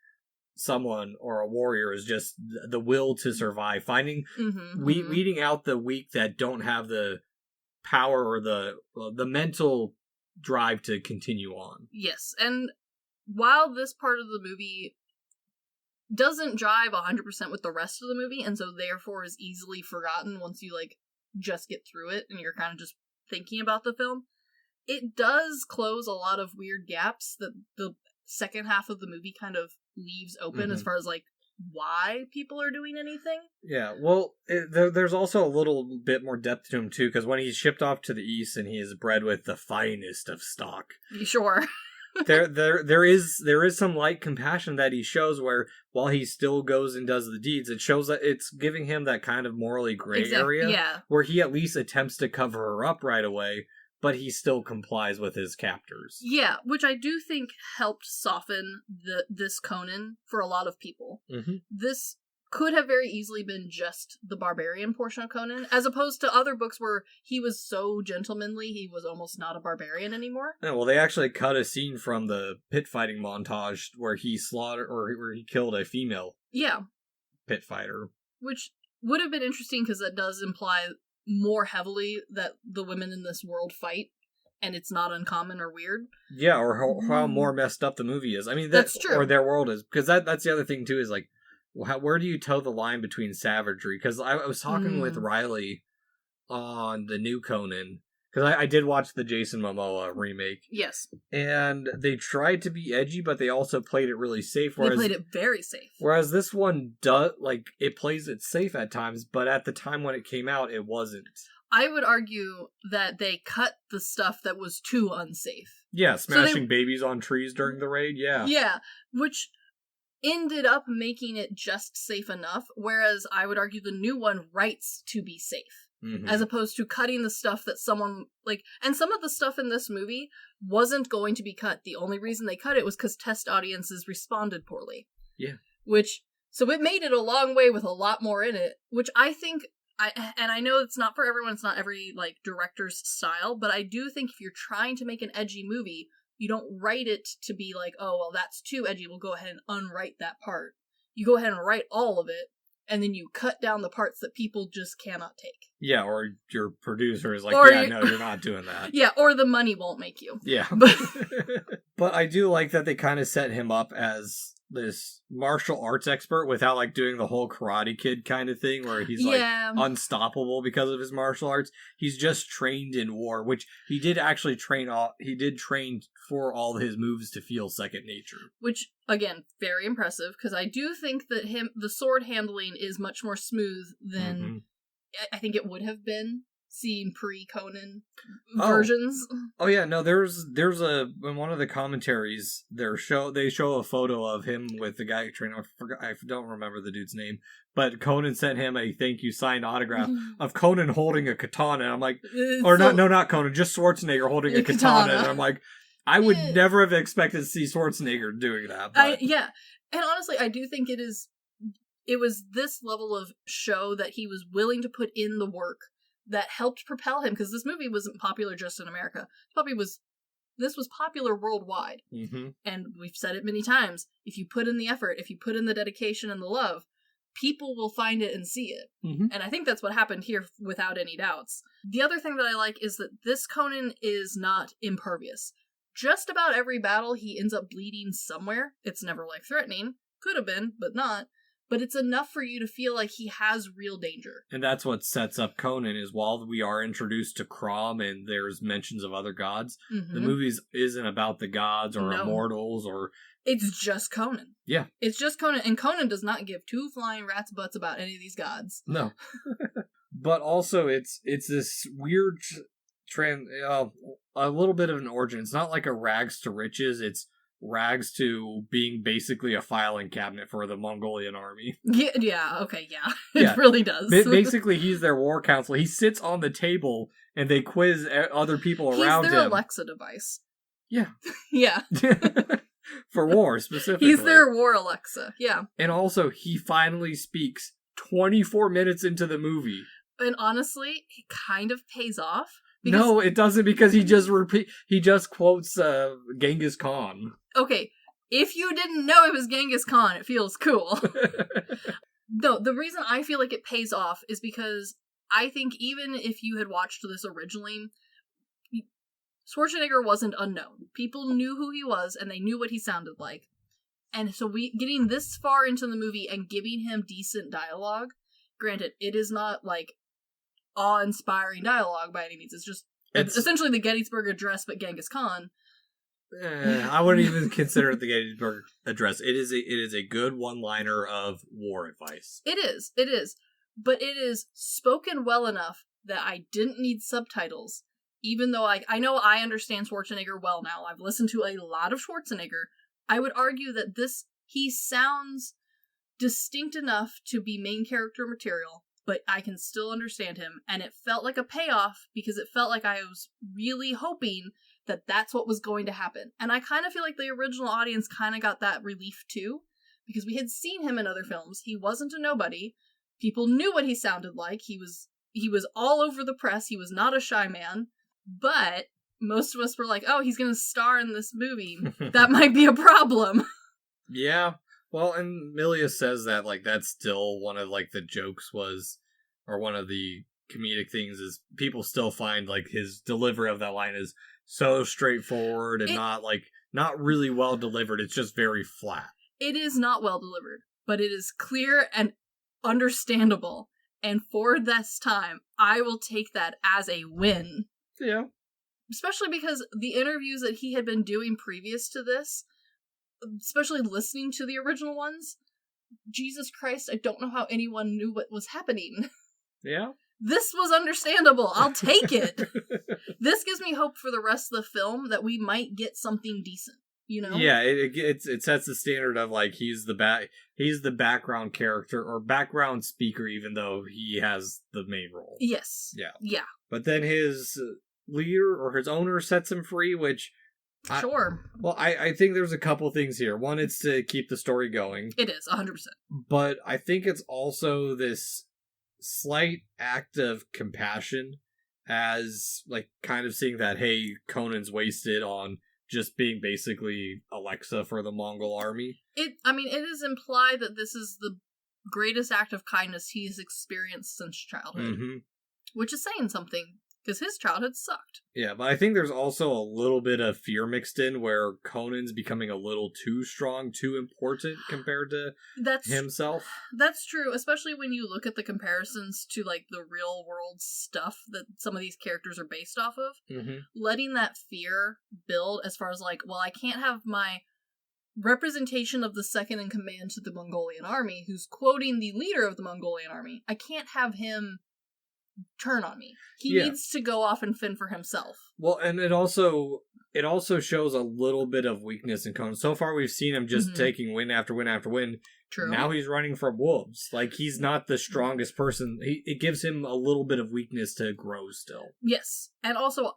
B: someone or a warrior, is just the will to survive. Finding, weeding out the weak that don't have the power or the mental drive to continue on.
C: Yes, and while this part of the movie doesn't jive 100% with the rest of the movie, and so therefore is easily forgotten once you, like, just get through it and you're kind of just thinking about the film, it does close a lot of weird gaps that the second half of the movie kind of leaves open as far as, like, why people are doing anything. Yeah,
B: well, there's also a little bit more depth to him, too, because when he's shipped off to the east and he is bred with the finest of stock.
C: Sure.
B: there is some light compassion that he shows, where while he still goes and does the deeds, it shows that it's giving him that kind of morally gray area, where he at least attempts to cover her up right away, but he still complies with his captors.
C: Yeah, which I do think helped soften this Conan for a lot of people. This could have very easily been just the barbarian portion of Conan, as opposed to other books where he was so gentlemanly he was almost not a barbarian anymore.
B: Yeah, well, they actually cut a scene from the pit fighting montage where he where he killed a female pit fighter.
C: Which would have been interesting, because that does imply more heavily that the women in this world fight, and it's not uncommon or weird.
B: Yeah, or how more messed up the movie is. I mean,
C: that's true.
B: Or their world is, because that's the other thing, too, is, like, where do you toe the line between savagery? Because I was talking with Riley on the new Conan, Because I did watch the Jason Momoa remake.
C: Yes.
B: And they tried to be edgy, but they also played it really safe.
C: They played it very safe.
B: Whereas this one it plays it safe at times, but at the time when it came out, it wasn't.
C: I would argue that they cut the stuff that was too unsafe.
B: Yeah, smashing babies on trees during the raid, yeah.
C: Yeah, which ended up making it just safe enough, whereas I would argue the new one writes to be safe. Mm-hmm. As opposed to cutting the stuff that someone, and some of the stuff in this movie wasn't going to be cut. The only reason they cut it was because test audiences responded poorly.
B: Yeah.
C: So it made it a long way with a lot more in it, which I think, and I know it's not for everyone, it's not every, director's style, but I do think if you're trying to make an edgy movie, you don't write it to be like, oh, well, that's too edgy, we'll go ahead and unwrite that part. You go ahead and write all of it, and then you cut down the parts that people just cannot take. Yeah,
B: or your producer is like, no, you're not doing that.
C: Yeah, or the money won't make you.
B: Yeah. But I do like that they kind of set him up as this martial arts expert without, doing the whole Karate Kid kind of thing, where he's, unstoppable because of his martial arts. He's just trained in war, which he did actually train for all his moves to feel second nature. Which,
C: again, very impressive, because I do think that the sword handling is much more smooth than I think it would have been seen pre-Conan versions.
B: Oh yeah, no, there's in one of the commentaries they show a photo of him with the guy training. I don't remember the dude's name, but Conan sent him a thank you signed autograph of Conan holding a katana. And I'm like, not Conan, just Schwarzenegger holding a katana. And I'm like, I would never have expected to see Schwarzenegger doing that. But.
C: And honestly, I do think it was this level of show that he was willing to put in the work that helped propel him, because this movie wasn't popular just in America. This was popular worldwide. Mm-hmm. And we've said it many times. If you put in the effort, if you put in the dedication and the love, people will find it and see it. Mm-hmm. And I think that's what happened here without any doubts. The other thing that I like is that this Conan is not impervious. Just about every battle he ends up bleeding somewhere. It's never life-threatening. Could have been, but not. But it's enough for you to feel like he has real danger.
B: And that's what sets up Conan, is while we are introduced to Crom and there's mentions of other gods, the movie isn't about the gods or immortals or...
C: It's just Conan.
B: Yeah.
C: It's just Conan, and Conan does not give two flying rats' butts about any of these gods.
B: No. But also, it's this weird... a little bit of an origin. It's not like a rags to riches, it's rags to being basically a filing cabinet for the Mongolian army.
C: It really does.
B: Basically, he's their war council. He sits on the table and they quiz other people around him.
C: He's their Alexa device.
B: Yeah.
C: Yeah.
B: For war, specifically.
C: He's their war Alexa, yeah.
B: And also, he finally speaks 24 minutes into the movie.
C: And honestly, it kind of pays off.
B: No, it doesn't, because he just quotes Genghis Khan.
C: Okay, if you didn't know it was Genghis Khan, it feels cool. No, the reason I feel like it pays off is because I think even if you had watched this originally, Schwarzenegger wasn't unknown. People knew who he was, and they knew what he sounded like. And so getting this far into the movie and giving him decent dialogue, granted, it is not awe-inspiring dialogue by any means. It's essentially the Gettysburg Address, but Genghis Khan.
B: I wouldn't even consider it the Gettysburg Address. It is a good one-liner of war advice.
C: It is. But it is spoken well enough that I didn't need subtitles, even though I know I understand Schwarzenegger well now. I've listened to a lot of Schwarzenegger. I would argue that he sounds distinct enough to be main character material, but I can still understand him, and it felt like a payoff, because it felt like I was really hoping that that's what was going to happen. And I kind of feel like the original audience kind of got that relief too, because we had seen him in other films. He wasn't a nobody. People knew what he sounded like. He was all over the press. He was not a shy man, but most of us were like, oh, he's going to star in this movie. That might be a problem.
B: Yeah. Well, and Milia says that, that's still one of, the jokes or one of the comedic things is people still find, his delivery of that line is so straightforward and not really well delivered. It's just very flat.
C: It is not well delivered, but it is clear and understandable. And for this time, I will take that as a win.
B: Yeah.
C: Especially because the interviews that he had been doing previous to this, especially listening to the original ones, Jesus Christ, I don't know how anyone knew what was happening.
B: Yeah.
C: This was understandable. I'll take it. This gives me hope for the rest of the film that we might get something decent. You know?
B: Yeah, it sets the standard of like he's the background character or background speaker, even though he has the main role.
C: Yes.
B: Yeah.
C: Yeah.
B: But then his leader or his owner sets him free, which
C: sure.
B: I think there's a couple things here. One, it's to keep the story going.
C: It is 100%.
B: But I think it's also this slight act of compassion, as like kind of seeing that hey, Conan's wasted on just being basically Alexa for the Mongol army. It
C: is implied that this is the greatest act of kindness he's experienced since childhood. Mm-hmm. Which is saying something, because his childhood sucked.
B: Yeah, but I think there's also a little bit of fear mixed in where Conan's becoming a little too strong, too important compared to himself.
C: That's true, especially when you look at the comparisons to like the real world stuff that some of these characters are based off of. Mm-hmm. Letting that fear build as far as like, well, I can't have my representation of the second in command to the Mongolian army, who's quoting the leader of the Mongolian army. I can't have him turn on me. He needs to go off and fend for himself. Well,
B: and it also shows a little bit of weakness in Conan. So far we've seen him just taking win after win after win.
C: True.
B: Now he's running from wolves. Like, he's not the strongest person. It gives him a little bit of weakness to grow still.
C: Yes. And also,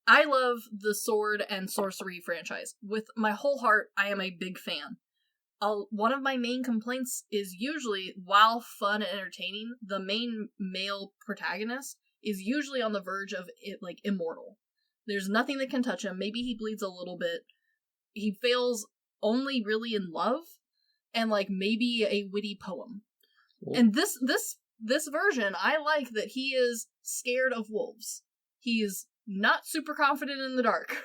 C: I love the sword and sorcery franchise. With my whole heart, I am a big fan. One of my main complaints is usually, while fun and entertaining, the main male protagonist is usually on the verge of immortal. There's nothing that can touch him. Maybe he bleeds a little bit. He fails only really in love, and maybe a witty poem. Cool. And this version, I like that he is scared of wolves. He is not super confident in the dark.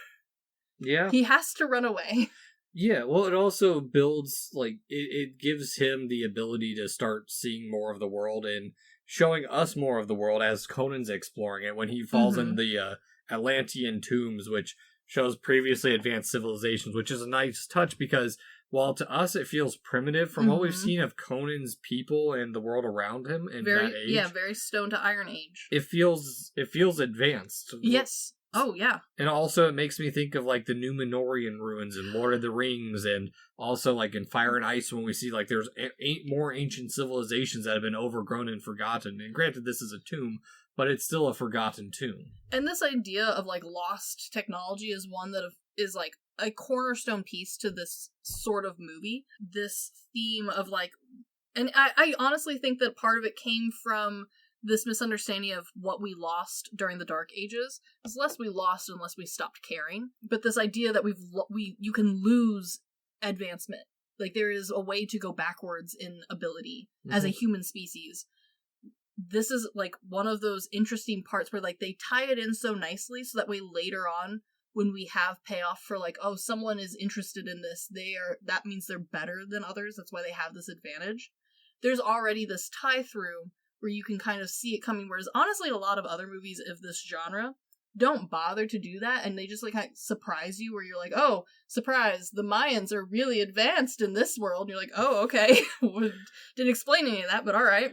B: Yeah.
C: He has to run away.
B: Yeah, well, it also builds, it gives him the ability to start seeing more of the world and showing us more of the world as Conan's exploring it when he falls in the Atlantean tombs, which shows previously advanced civilizations, which is a nice touch because while to us it feels primitive, from what we've seen of Conan's people and the world around him in that age.
C: Yeah, very stone to iron age.
B: It feels advanced.
C: Yes. Oh, yeah.
B: And also it makes me think of the Numenorian ruins in Lord of the Rings, and also in Fire and Ice when we see there's more ancient civilizations that have been overgrown and forgotten. And granted, this is a tomb, but it's still a forgotten tomb.
C: And this idea of lost technology is one that is a cornerstone piece to this sort of movie. This theme of and I honestly think that part of it came from this misunderstanding of what we lost during the Dark Ages. It's less we lost unless we stopped caring. But this idea that you can lose advancement. There is a way to go backwards in ability as a human species. This is one of those interesting parts where they tie it in so nicely so that way later on when we have payoff for someone is interested in this, that means they're better than others. That's why they have this advantage. There's already this tie through where you can kind of see it coming, whereas honestly a lot of other movies of this genre don't bother to do that, and they just kind of surprise you where you're oh, surprise, the Mayans are really advanced in this world, and you're oh, okay. Didn't explain any of that, but alright.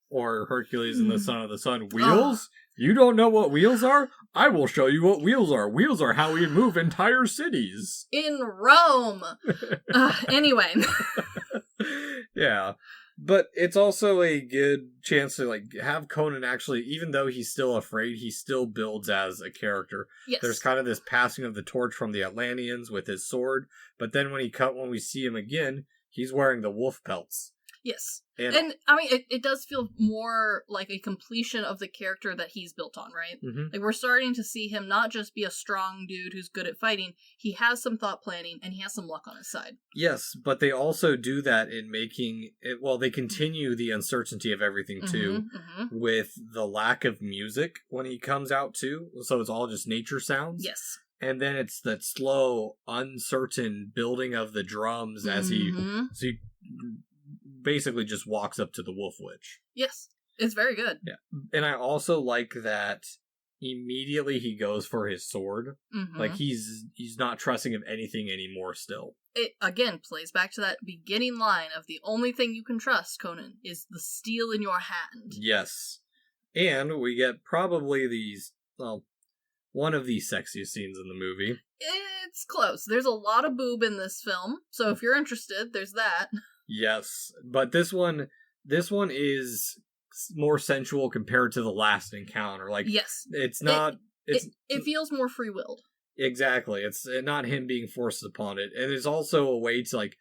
B: Or Hercules and the Son of the Sun. Wheels? You don't know what wheels are? I will show you what wheels are. Wheels are how we move entire cities.
C: In Rome! Anyway.
B: Yeah. But it's also a good chance to have Conan actually, even though he's still afraid, he still builds as a character.
C: Yes.
B: There's kind of this passing of the torch from the Atlanteans with his sword, but then when we see him again, he's wearing the wolf pelts.
C: Yes. And I mean, it does feel more like a completion of the character that he's built on, right? Mm-hmm. We're starting to see him not just be a strong dude who's good at fighting, he has some thought planning, and he has some luck on his side.
B: Yes, but they also do that in making it, they continue the uncertainty of everything, too, with the lack of music when he comes out, too. So it's all just nature sounds.
C: Yes.
B: And then it's that slow, uncertain building of the drums as he basically just walks up to the Wolf Witch.
C: Yes, it's very good.
B: Yeah, and I also like that, immediately he goes for his sword.
C: Mm-hmm.
B: Like, he's not trusting of anything anymore still.
C: It, again, plays back to that beginning line of the only thing you can trust, Conan, is the steel in your hand.
B: Yes. And we get probably one of the sexiest scenes in the movie.
C: It's close. There's a lot of boob in this film, so if you're interested, there's that.
B: Yes, but this one is more sensual compared to the last encounter. Like,
C: yes,
B: it's not.
C: It feels more free-willed.
B: Exactly. It's not him being forced upon it, and it's also a way to like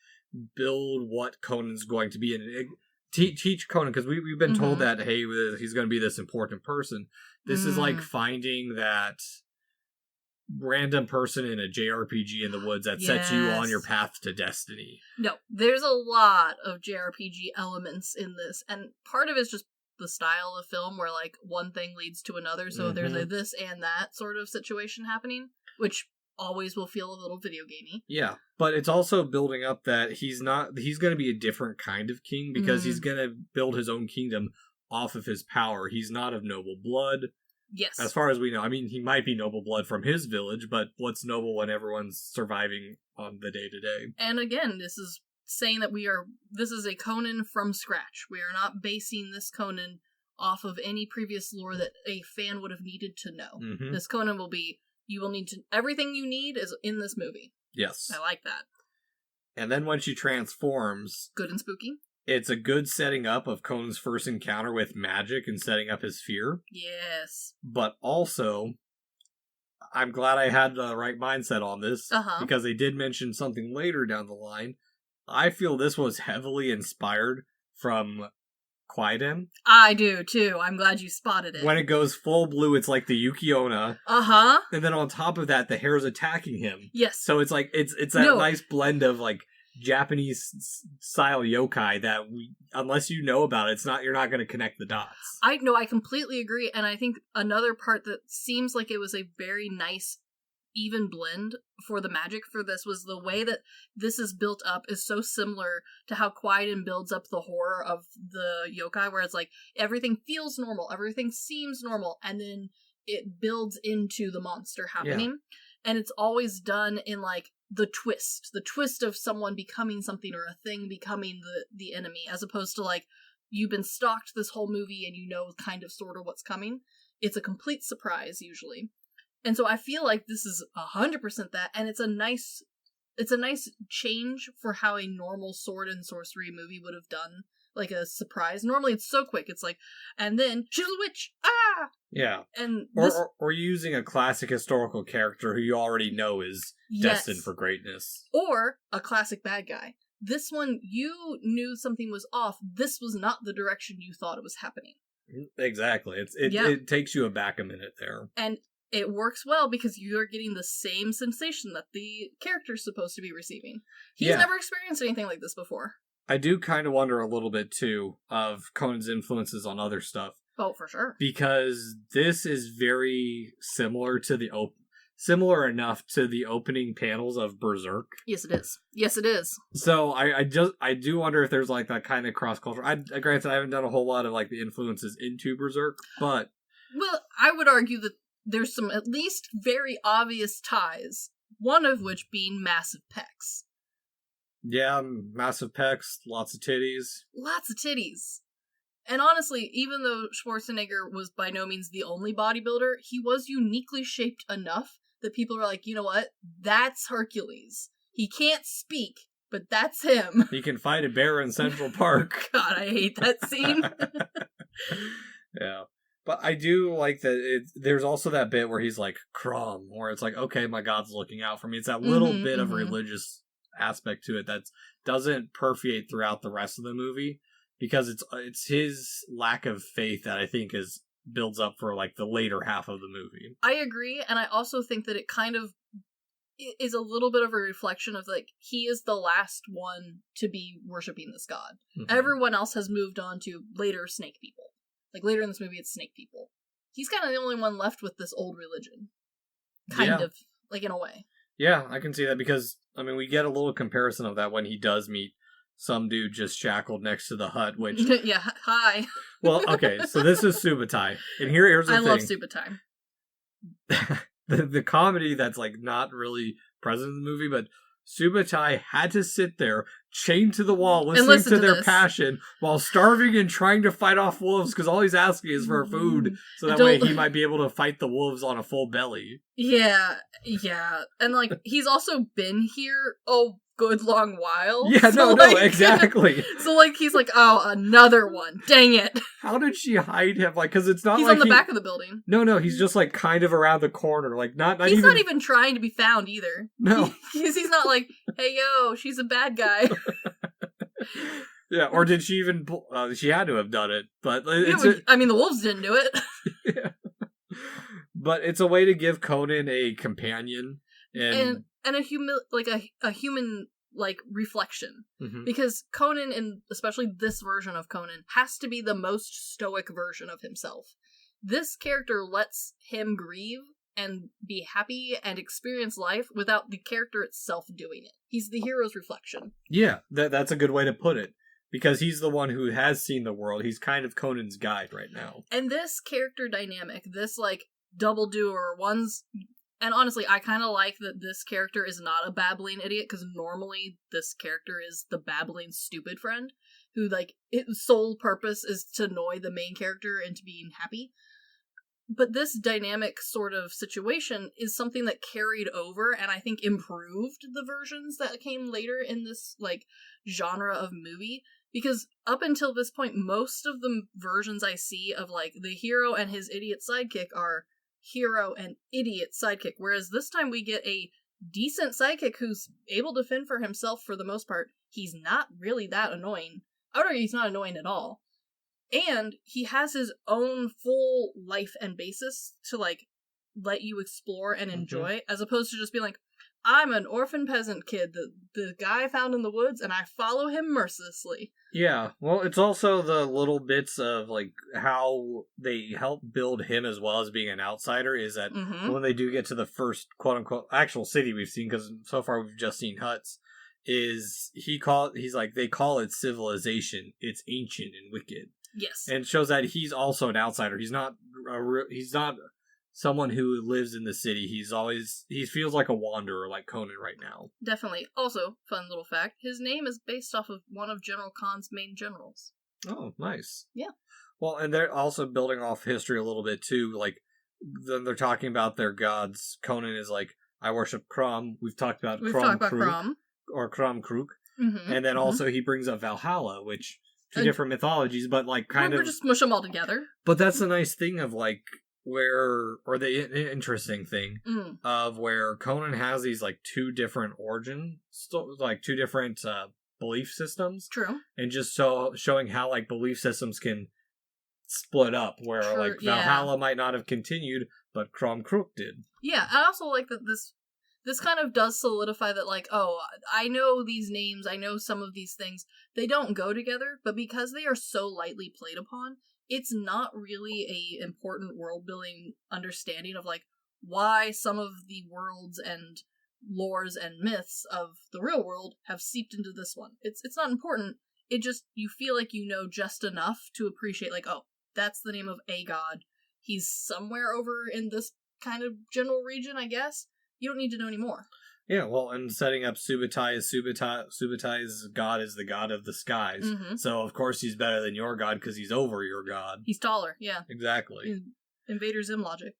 B: build what Conan's going to be and teach Conan, because we've been told that hey, he's going to be this important person. This is like finding that random person in a JRPG in the woods that sets you on your path to destiny.
C: No, there's a lot of JRPG elements in this, and part of it's just the style of film where like one thing leads to another, so there's a this and that sort of situation happening, which always will feel a little video gamey. Yeah,
B: but it's also building up that he's going to be a different kind of king, because he's going to build his own kingdom off of his power. He's not of noble blood.
C: Yes.
B: As far as we know. I mean, he might be noble blood from his village, but what's noble when everyone's surviving on the day-to-day?
C: And again, this is saying that this is a Conan from scratch. We are not basing this Conan off of any previous lore that a fan would have needed to know. Mm-hmm. This Conan will be, everything you need is in this movie.
B: Yes.
C: I like that.
B: And then when she transforms...
C: Good and spooky.
B: It's a good setting up of Conan's first encounter with magic and setting up his fear.
C: Yes.
B: But also, I'm glad I had the right mindset on this, because they did mention something later down the line. I feel this was heavily inspired from Quaiden.
C: I do, too. I'm glad you spotted it.
B: When it goes full blue, it's like the Yuki Onna.
C: And
B: then on top of that, the hair's attacking him.
C: Yes.
B: So it's like, it's that nice blend of, like, Japanese style yokai that unless you know about it, you're not going to connect the dots.
C: I completely agree, and I think another part that seems like it was a very nice even blend for the magic for this was the way that this is built up is so similar to how Quaiden builds up the horror of the yokai, where it's like everything feels normal, everything seems normal, and then it builds into the monster happening. And it's always done in like the twist of someone becoming something or a thing becoming the enemy, as opposed to like you've been stalked this whole movie and you know kind of sort of what's coming. It's a complete surprise usually. And so I feel like this is 100% that, and it's a nice change for how a normal sword and sorcery movie would have done, like a surprise. Normally it's so quick, it's like, and then she's a witch, ah!
B: Yeah.
C: And
B: or using a classic historical character who you already know is destined for greatness.
C: Or a classic bad guy. This one, you knew something was off. This was not the direction you thought it was happening.
B: Exactly. It takes you aback a minute there.
C: And it works well because you're getting the same sensation that the character's supposed to be receiving. He's never experienced anything like this before.
B: I do kind of wonder a little bit, too, of Conan's influences on other stuff.
C: Oh, for sure.
B: Because this is very similar to similar enough to the opening panels of Berserk.
C: Yes, it is. Yes, it is.
B: So I do wonder if there's like that kind of cross culture. Granted, I haven't done a whole lot of like the influences into Berserk, but
C: well, I would argue that there's some at least very obvious ties. One of which being massive pecs.
B: Yeah, massive pecs, lots of titties.
C: Lots of titties. And honestly, even though Schwarzenegger was by no means the only bodybuilder, he was uniquely shaped enough that people are like, you know what? That's Hercules. He can't speak, but that's him.
B: He can fight a bear in Central Park.
C: God, I hate that scene.
B: Yeah. But I do like that there's also that bit where he's like, Crom, where it's like, okay, my God's looking out for me. It's that little bit of religious aspect to it that doesn't permeate throughout the rest of the movie, because it's his lack of faith that I think builds up for like the later half of the movie.
C: I agree, and I also think that it kind of is a little bit of a reflection of like he is the last one to be worshiping this god. Everyone else has moved on to later snake people. Like later in this movie it's snake people. He's kind of the only one left with this old religion. Kind of, like in a way.
B: Yeah, I can see that, because I mean we get a little comparison of that when he does meet some dude just shackled next to the hut, which...
C: yeah, hi.
B: Well, okay, so this is Subutai. And here's the thing.
C: I love Subutai.
B: the comedy that's like not really present in the movie, but Subutai had to sit there chained to the wall listening to their passion while starving and trying to fight off wolves because all he's asking is for food so that way he might be able to fight the wolves on a full belly.
C: Yeah. And like he's also been here a good long while.
B: Yeah, so no, exactly.
C: So like he's like, oh, another one. Dang it.
B: How did she hide him? Like, because it's not
C: he's
B: like
C: on the back of the building.
B: No, he's just like kind of around the corner. Like
C: he's not even trying to be found either.
B: No.
C: He's not like, hey yo, she's a bad guy.
B: Yeah, or did she even... she had to have done it, but...
C: I mean, the wolves didn't do it.
B: Yeah. But it's a way to give Conan a companion. And
C: a human like reflection.
B: Mm-hmm.
C: Because Conan, and especially this version of Conan, has to be the most stoic version of himself. This character lets him grieve and be happy and experience life without the character itself doing it. He's the hero's reflection.
B: Yeah, that's a good way to put it. Because he's the one who has seen the world. He's kind of Conan's guide right now.
C: And this character dynamic, this, like, double doer, and honestly, I kind of like that this character is not a babbling idiot, because normally this character is the babbling stupid friend, who, like, its sole purpose is to annoy the main character into being happy. But this dynamic sort of situation is something that carried over, and I think improved the versions that came later in this, like, genre of movie. Because up until this point, most of the versions I see of, like, the hero and his idiot sidekick are hero and idiot sidekick. Whereas this time we get a decent sidekick who's able to fend for himself for the most part. He's not really that annoying. I would argue he's not annoying at all. And he has his own full life and basis to, like, let you explore and enjoy, as opposed to just being like, I'm an orphan peasant kid, the guy found in the woods, and I follow him mercilessly.
B: Yeah, well, it's also the little bits of, like, how they help build him as well as being an outsider, is that when they do get to the first, quote-unquote, actual city we've seen, because so far we've just seen huts, is he's like, they call it civilization. It's ancient and wicked.
C: Yes.
B: And it shows that he's also an outsider. He's not someone who lives in the city. He feels like a wanderer, like Conan right now.
C: Definitely. Also, fun little fact, his name is based off of one of General Khan's main generals.
B: Oh, nice.
C: Yeah.
B: Well, and they're also building off history a little bit too. Like, then they're talking about their gods. Conan is like, I worship Crom. We've talked about Crom. Or Crom Kruk.
C: Mm-hmm.
B: And then also he brings up Valhalla, which two different mythologies, but like kind of
C: just smush them all together.
B: But that's the nice thing of like the interesting thing of where Conan has these like two different two different belief systems.
C: True.
B: And just showing how like belief systems can split up, where like Valhalla might not have continued, but Crom Kruk did.
C: Yeah, I also like that this kind of does solidify that, like, oh, I know these names, I know some of these things, they don't go together, but because they are so lightly played upon, it's not really a important world-building understanding of, like, why some of the worlds and lores and myths of the real world have seeped into this one. It's not important, it just, you feel like you know just enough to appreciate, like, oh, that's the name of a god. He's somewhere over in this kind of general region, I guess. You don't need to know any more.
B: Yeah, well, and setting up Subatai's god is the god of the skies. Mm-hmm. So, of course, he's better than your god because he's over your god.
C: He's taller, yeah.
B: Exactly.
C: Invader Zim logic.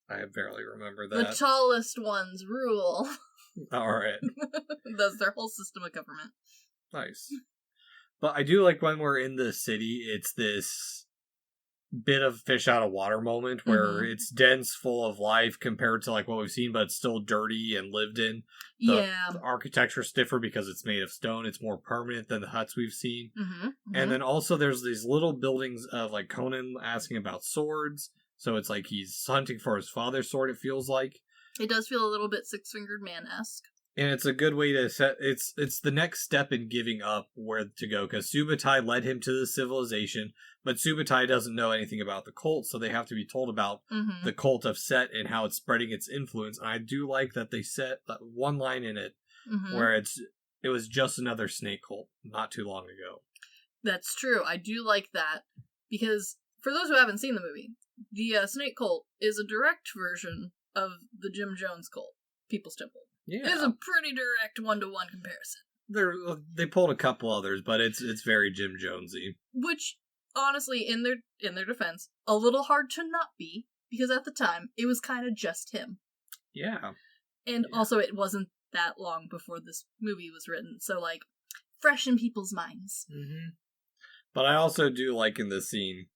B: I barely remember that.
C: The tallest ones rule.
B: Alright.
C: That's their whole system of government.
B: Nice. But I do like when we're in the city, it's this bit of fish out of water moment where it's dense, full of life compared to like what we've seen, but it's still dirty and lived in. The architecture's stiffer because it's made of stone. It's more permanent than the huts we've seen. And then also there's these little buildings of like Conan asking about swords. So it's like he's hunting for his father's sword, it feels like.
C: It does feel a little bit Six-Fingered Man-esque.
B: And it's a good way to set... It's the next step in giving up where to go, because Subutai led him to the civilization, but Subutai doesn't know anything about the cult, so they have to be told about the cult of Set and how it's spreading its influence. And I do like that they set that one line in it where it was just another snake cult not too long ago.
C: That's true. I do like that, because for those who haven't seen the movie, The snake cult is a direct version of the Jim Jones cult, People's Temple.
B: Yeah.
C: It's a pretty direct one-to-one comparison.
B: They pulled a couple others, but it's very Jim Jonesy.
C: Which, honestly, in their defense, a little hard to not be, because at the time, it was kind of just him.
B: Yeah.
C: And also, it wasn't that long before this movie was written, so, like, fresh in people's minds.
B: Mm-hmm. But I also do like in this scene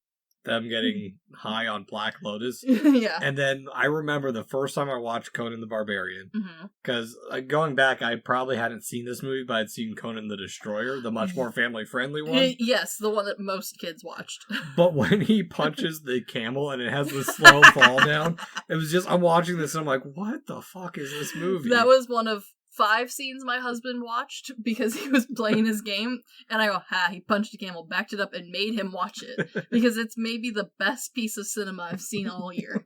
B: them getting high on Black Lotus.
C: Yeah.
B: And then I remember the first time I watched Conan the Barbarian,
C: Mm-hmm.
B: because going back, I probably hadn't seen this movie, but I'd seen Conan the Destroyer, the much more family-friendly one.
C: Yes, the one that most kids watched.
B: But when he punches the camel and it has the slow fall down, it was just, I'm watching this and I'm like, what the fuck is this movie?
C: That was one of 5 scenes my husband watched because he was playing his game, and I go, he punched a camel, backed it up, and made him watch it, because it's maybe the best piece of cinema I've seen all year.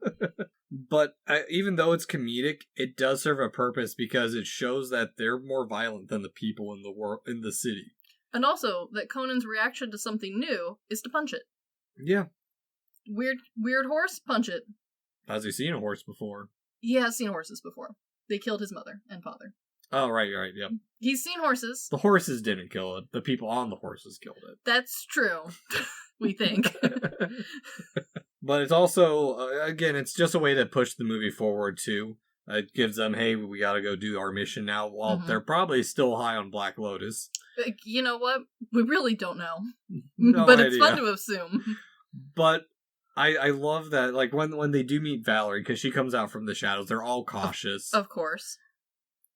B: But even though it's comedic, it does serve a purpose because it shows that they're more violent than the people in the world, in the city.
C: And also, that Conan's reaction to something new is to punch it.
B: Yeah.
C: Weird horse, punch it.
B: Has he seen a horse before?
C: He has seen horses before. They killed his mother and father.
B: Oh, right, yep.
C: He's seen horses.
B: The horses didn't kill it. The people on the horses killed it.
C: That's true. We think.
B: But it's also, again, it's just a way to push the movie forward, too. It gives them, hey, we gotta go do our mission now, while they're probably still high on Black Lotus.
C: You know what? We really don't know.
B: No
C: but
B: idea.
C: It's fun to assume.
B: But I love that, like, when they do meet Valerie, because she comes out from the shadows, they're all cautious.
C: Of course.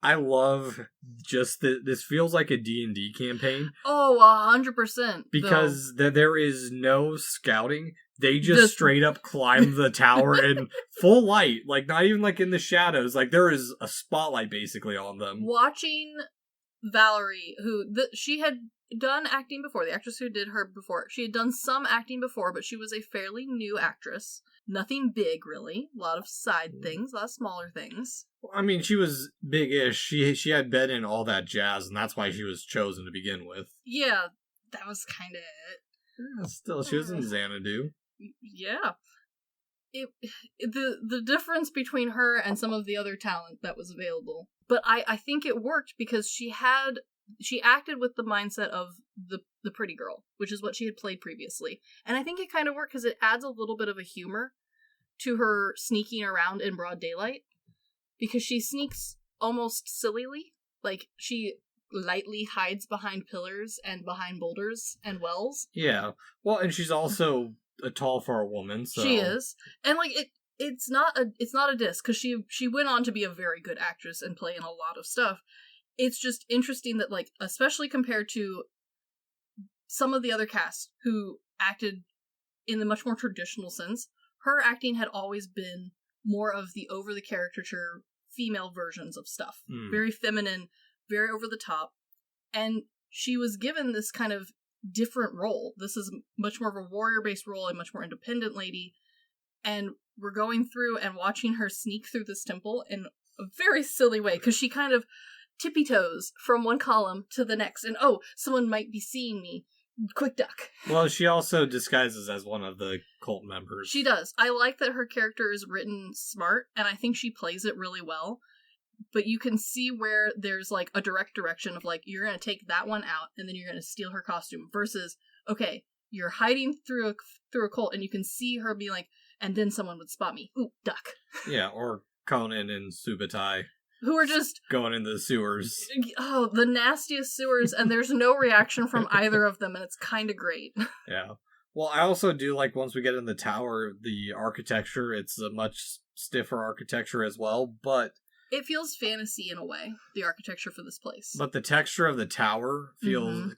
B: I love just this feels like a D&D campaign.
C: Oh, 100%.
B: Because there is no scouting. They just straight up climb the tower in full light. Like, not even like in the shadows. Like, there is a spotlight basically on them.
C: Watching Valerie, she had done acting before, the actress who did her before, she had done some acting before, but she was a fairly new actress. Nothing big, really. A lot of side things, a lot of smaller things.
B: I mean, she was big-ish. She had been in All That Jazz, and that's why she was chosen to begin with.
C: Yeah, that was kind of it.
B: Yeah, still, she was in Xanadu.
C: Yeah. The difference between her and some of the other talent that was available. But I think it worked because she acted with the mindset of the pretty girl, which is what she had played previously. And I think it kind of worked because it adds a little bit of a humor to her sneaking around in broad daylight. Because she sneaks almost sillily. Like, she lightly hides behind pillars and behind boulders and wells.
B: Yeah. Well, and she's also tall for a woman, so...
C: She is. And, like, it's not a diss, because she went on to be a very good actress and play in a lot of stuff. It's just interesting that, like, especially compared to some of the other cast who acted in the much more traditional sense, her acting had always been more of the over-the-caricature female versions of stuff. Very feminine, very over the top. And she was given this kind of different role. This is much more of a warrior-based role, a much more independent lady. And we're going through and watching her sneak through this temple in a very silly way, because she kind of tippy-toes from one column to the next. And, someone might be seeing me. Quick duck.
B: Well, she also disguises as one of the cult members.
C: She does. I like that her character is written smart, and I think she plays it really well. But you can see where there's, like, a direct direction of, like, you're going to take that one out, and then you're going to steal her costume. Versus, okay, you're hiding through a cult, and you can see her be like, and then someone would spot me. Ooh, duck.
B: Yeah, or Conan and Subutai.
C: Who are just...
B: going into the sewers.
C: Oh, the nastiest sewers, and there's no reaction from either of them, and it's kind of great.
B: Yeah. Well, I also do like, once we get in the tower, the architecture, it's a much stiffer architecture as well, but...
C: It feels fantasy in a way, the architecture for this place.
B: But the texture of the tower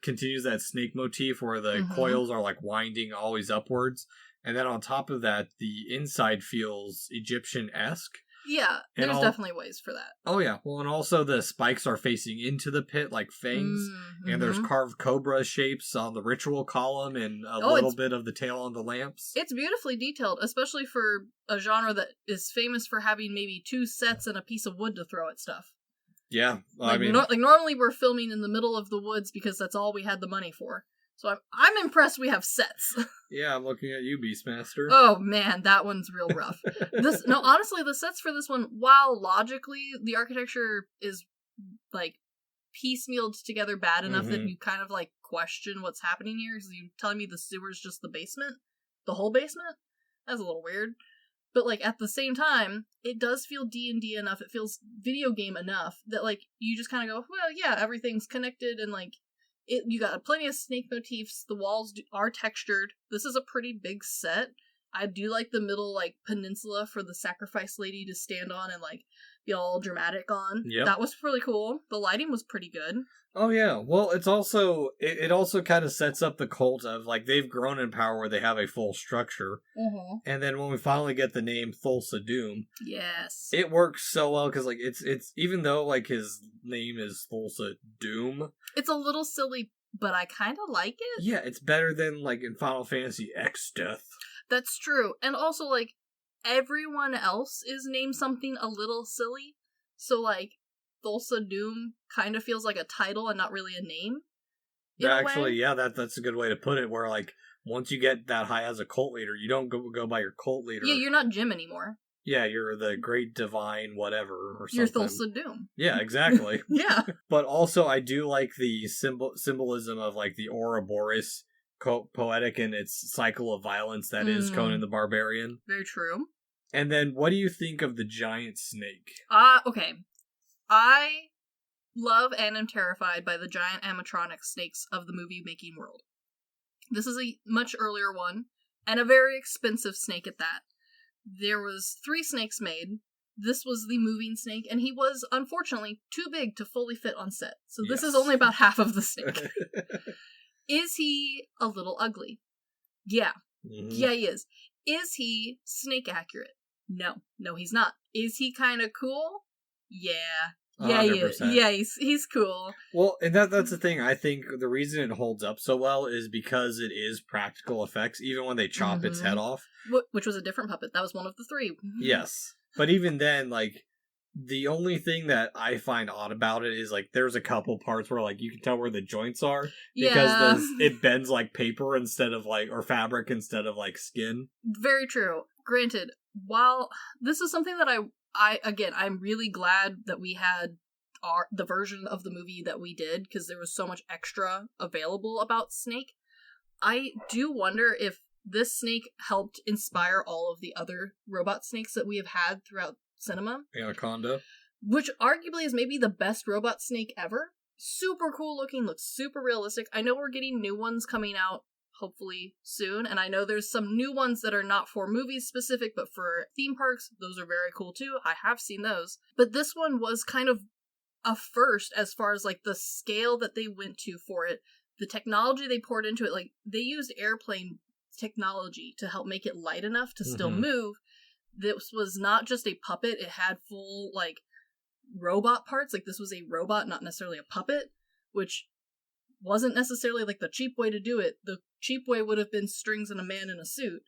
B: continues that snake motif where the coils are, like, winding always upwards. And then on top of that, the inside feels Egyptian-esque.
C: Yeah, there's definitely ways for that.
B: Oh, yeah. Well, and also the spikes are facing into the pit like fangs. And there's carved cobra shapes on the ritual column and a little bit of the tail on the lamps.
C: It's beautifully detailed, especially for a genre that is famous for having maybe 2 sets and a piece of wood to throw at stuff.
B: Yeah.
C: Well, normally we're filming in the middle of the woods because that's all we had the money for. So I'm impressed we have sets.
B: Yeah, I'm looking at you, Beastmaster.
C: Oh man, that one's real rough. Honestly, the sets for this one, while logically the architecture is like piecemealed together bad enough that you kind of like question what's happening here, because you're telling me the sewer's just the basement? The whole basement? That's a little weird. But like at the same time, it does feel D&D enough, it feels video game enough that like you just kind of go, well, yeah, everything's connected, and like you got plenty of snake motifs, the walls are textured. This is a pretty big set. I do like the middle like peninsula for the sacrifice lady to stand on and like be all dramatic on.
B: Yep.
C: That was really cool. The lighting was pretty good.
B: Oh yeah, well it's also, it also kind of sets up the cult of like they've grown in power where they have a full structure. And then when we finally get the name Thulsa Doom,
C: yes,
B: it works so well because like it's even though like his name is Thulsa Doom,
C: it's a little silly, but I kind of like it.
B: Yeah, it's better than like in Final Fantasy X Death.
C: That's true, and also like everyone else is named something a little silly, so like Thulsa Doom kind of feels like a title and not really a name.
B: Yeah, actually, yeah, that's a good way to put it. Where like once you get that high as a cult leader, you don't go by your cult leader.
C: Yeah, you're not Jim anymore.
B: Yeah, you're the Great Divine whatever or something.
C: You're Thulsa Doom.
B: Yeah, exactly.
C: Yeah.
B: But also, I do like the symbolism of like the Ouroboros, poetic in its cycle of violence that is Conan the Barbarian.
C: Very true.
B: And then, what do you think of the giant snake?
C: Okay. I love and am terrified by the giant animatronic snakes of the movie-making world. This is a much earlier one, and a very expensive snake at that. There was 3 snakes made. This was the moving snake, and he was, unfortunately, too big to fully fit on set. So this is only about half of the snake. Is he a little ugly? Yeah. Yeah, he is. Is he snake accurate? No. No, he's not. Is he kind of cool? Yeah. Yeah,
B: 100%.
C: yeah, he's cool.
B: Well, and that's the thing. I think the reason it holds up so well is because it is practical effects, even when they chop its head off.
C: Which was a different puppet. That was one of the 3.
B: Yes. But even then, like, the only thing that I find odd about it is, like, there's a couple parts where, like, you can tell where the joints are. Because it bends like paper instead of, like, or fabric instead of, like, skin. Very
C: true. Granted, while this is something that I'm really glad that we had the version of the movie that we did, because there was so much extra available about Snake. I do wonder if this snake helped inspire all of the other robot snakes that we have had throughout cinema.
B: Anaconda.
C: Which arguably is maybe the best robot snake ever. Super cool looking, looks super realistic. I know we're getting new ones coming out hopefully soon, and I know there's some new ones that are not for movies specific, but for theme parks. Those are very cool too. I have seen those. But this one was kind of a first as far as like the scale that they went to for it, the technology they poured into it. Like they used airplane technology to help make it light enough to still move. This was not just a puppet, it had full like robot parts. Like this was a robot, not necessarily a puppet, which wasn't necessarily like the cheap way to do it. The cheap way would have been strings and a man in a suit.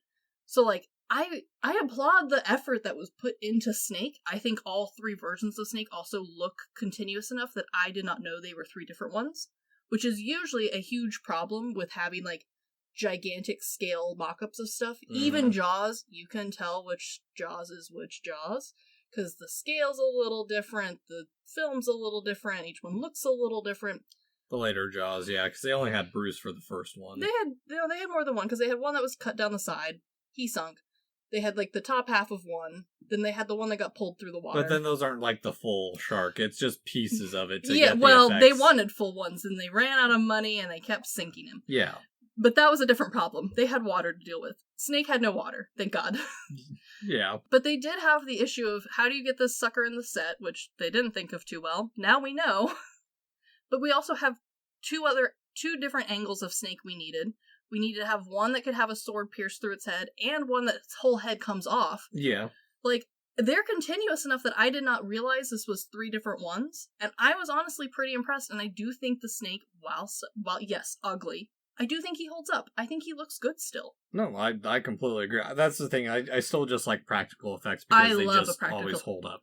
C: So like I applaud the effort that was put into Snake. I think all 3 versions of Snake also look continuous enough that I did not know they were 3 different ones, which is usually a huge problem with having like gigantic scale mock-ups of stuff. Even Jaws, you can tell which Jaws is which Jaws, because the scale's a little different, the film's a little different, each one looks a little different.
B: The later Jaws, yeah, because they only had Bruce for the first one.
C: They had more than one, because they had one that was cut down the side. He sunk. They had like the top half of one. Then they had the one that got pulled through the water.
B: But then those aren't like the full shark. It's just pieces of it to
C: yeah,
B: get the
C: well,
B: effects.
C: They wanted full ones, and they ran out of money, and they kept sinking him.
B: Yeah.
C: But that was a different problem. They had water to deal with. Snake had no water, thank God.
B: Yeah.
C: But they did have the issue of how do you get this sucker in the set, which they didn't think of too well. Now we know. But we also have two different angles of Snake we needed. We needed to have one that could have a sword pierce through its head, and one that its whole head comes off.
B: Yeah.
C: Like, they're continuous enough that I did not realize this was 3 different ones, and I was honestly pretty impressed, and I do think the Snake, while yes, ugly, I do think he holds up. I think he looks good still.
B: No, I completely agree. That's the thing. I still just like practical effects because they just always hold up.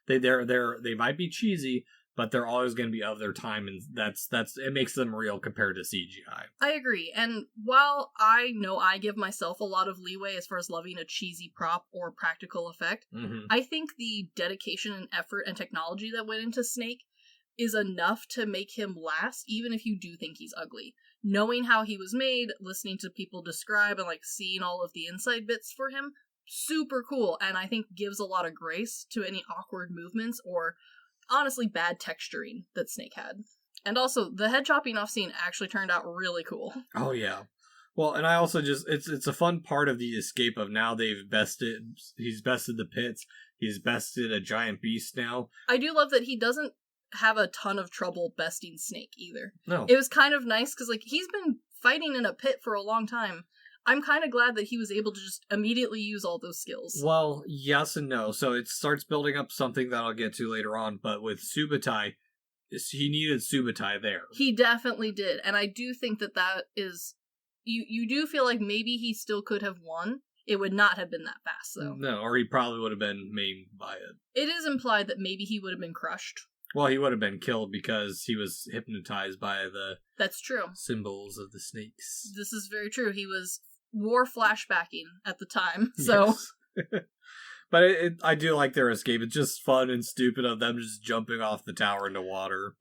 B: They might be cheesy, but they're always going to be of their time, and that's it makes them real compared to CGI.
C: I agree, and while I know I give myself a lot of leeway as far as loving a cheesy prop or practical effect, I think the dedication and effort and technology that went into Snake is enough to make him last, even if you do think he's ugly. Knowing how he was made, listening to people describe, and like seeing all of the inside bits for him, super cool, and I think gives a lot of grace to any awkward movements or honestly bad texturing that Snake had. And also, the head chopping off scene actually turned out really cool.
B: Oh yeah. Well, and I also just, it's a fun part of the escape of now he's bested the pits, he's bested a giant beast now.
C: I do love that he doesn't have a ton of trouble besting Snake either.
B: No.
C: It was kind of nice because like he's been fighting in a pit for a long time. I'm kind of glad that he was able to just immediately use all those skills.
B: Well, yes and no. So it starts building up something that I'll get to later on, but with Subutai, he needed Subutai there.
C: He definitely did, and I do think that is... You do feel like maybe he still could have won. It would not have been that fast, though.
B: No, or he probably would have been maimed by it.
C: It is implied that maybe he would have been crushed.
B: Well, he would have been killed because he was hypnotized by the...
C: That's true.
B: Symbols of the snakes.
C: This is very true. He was war flashbacking at the time, so...
B: Yes. But I do like their escape. It's just fun and stupid of them just jumping off the tower into water.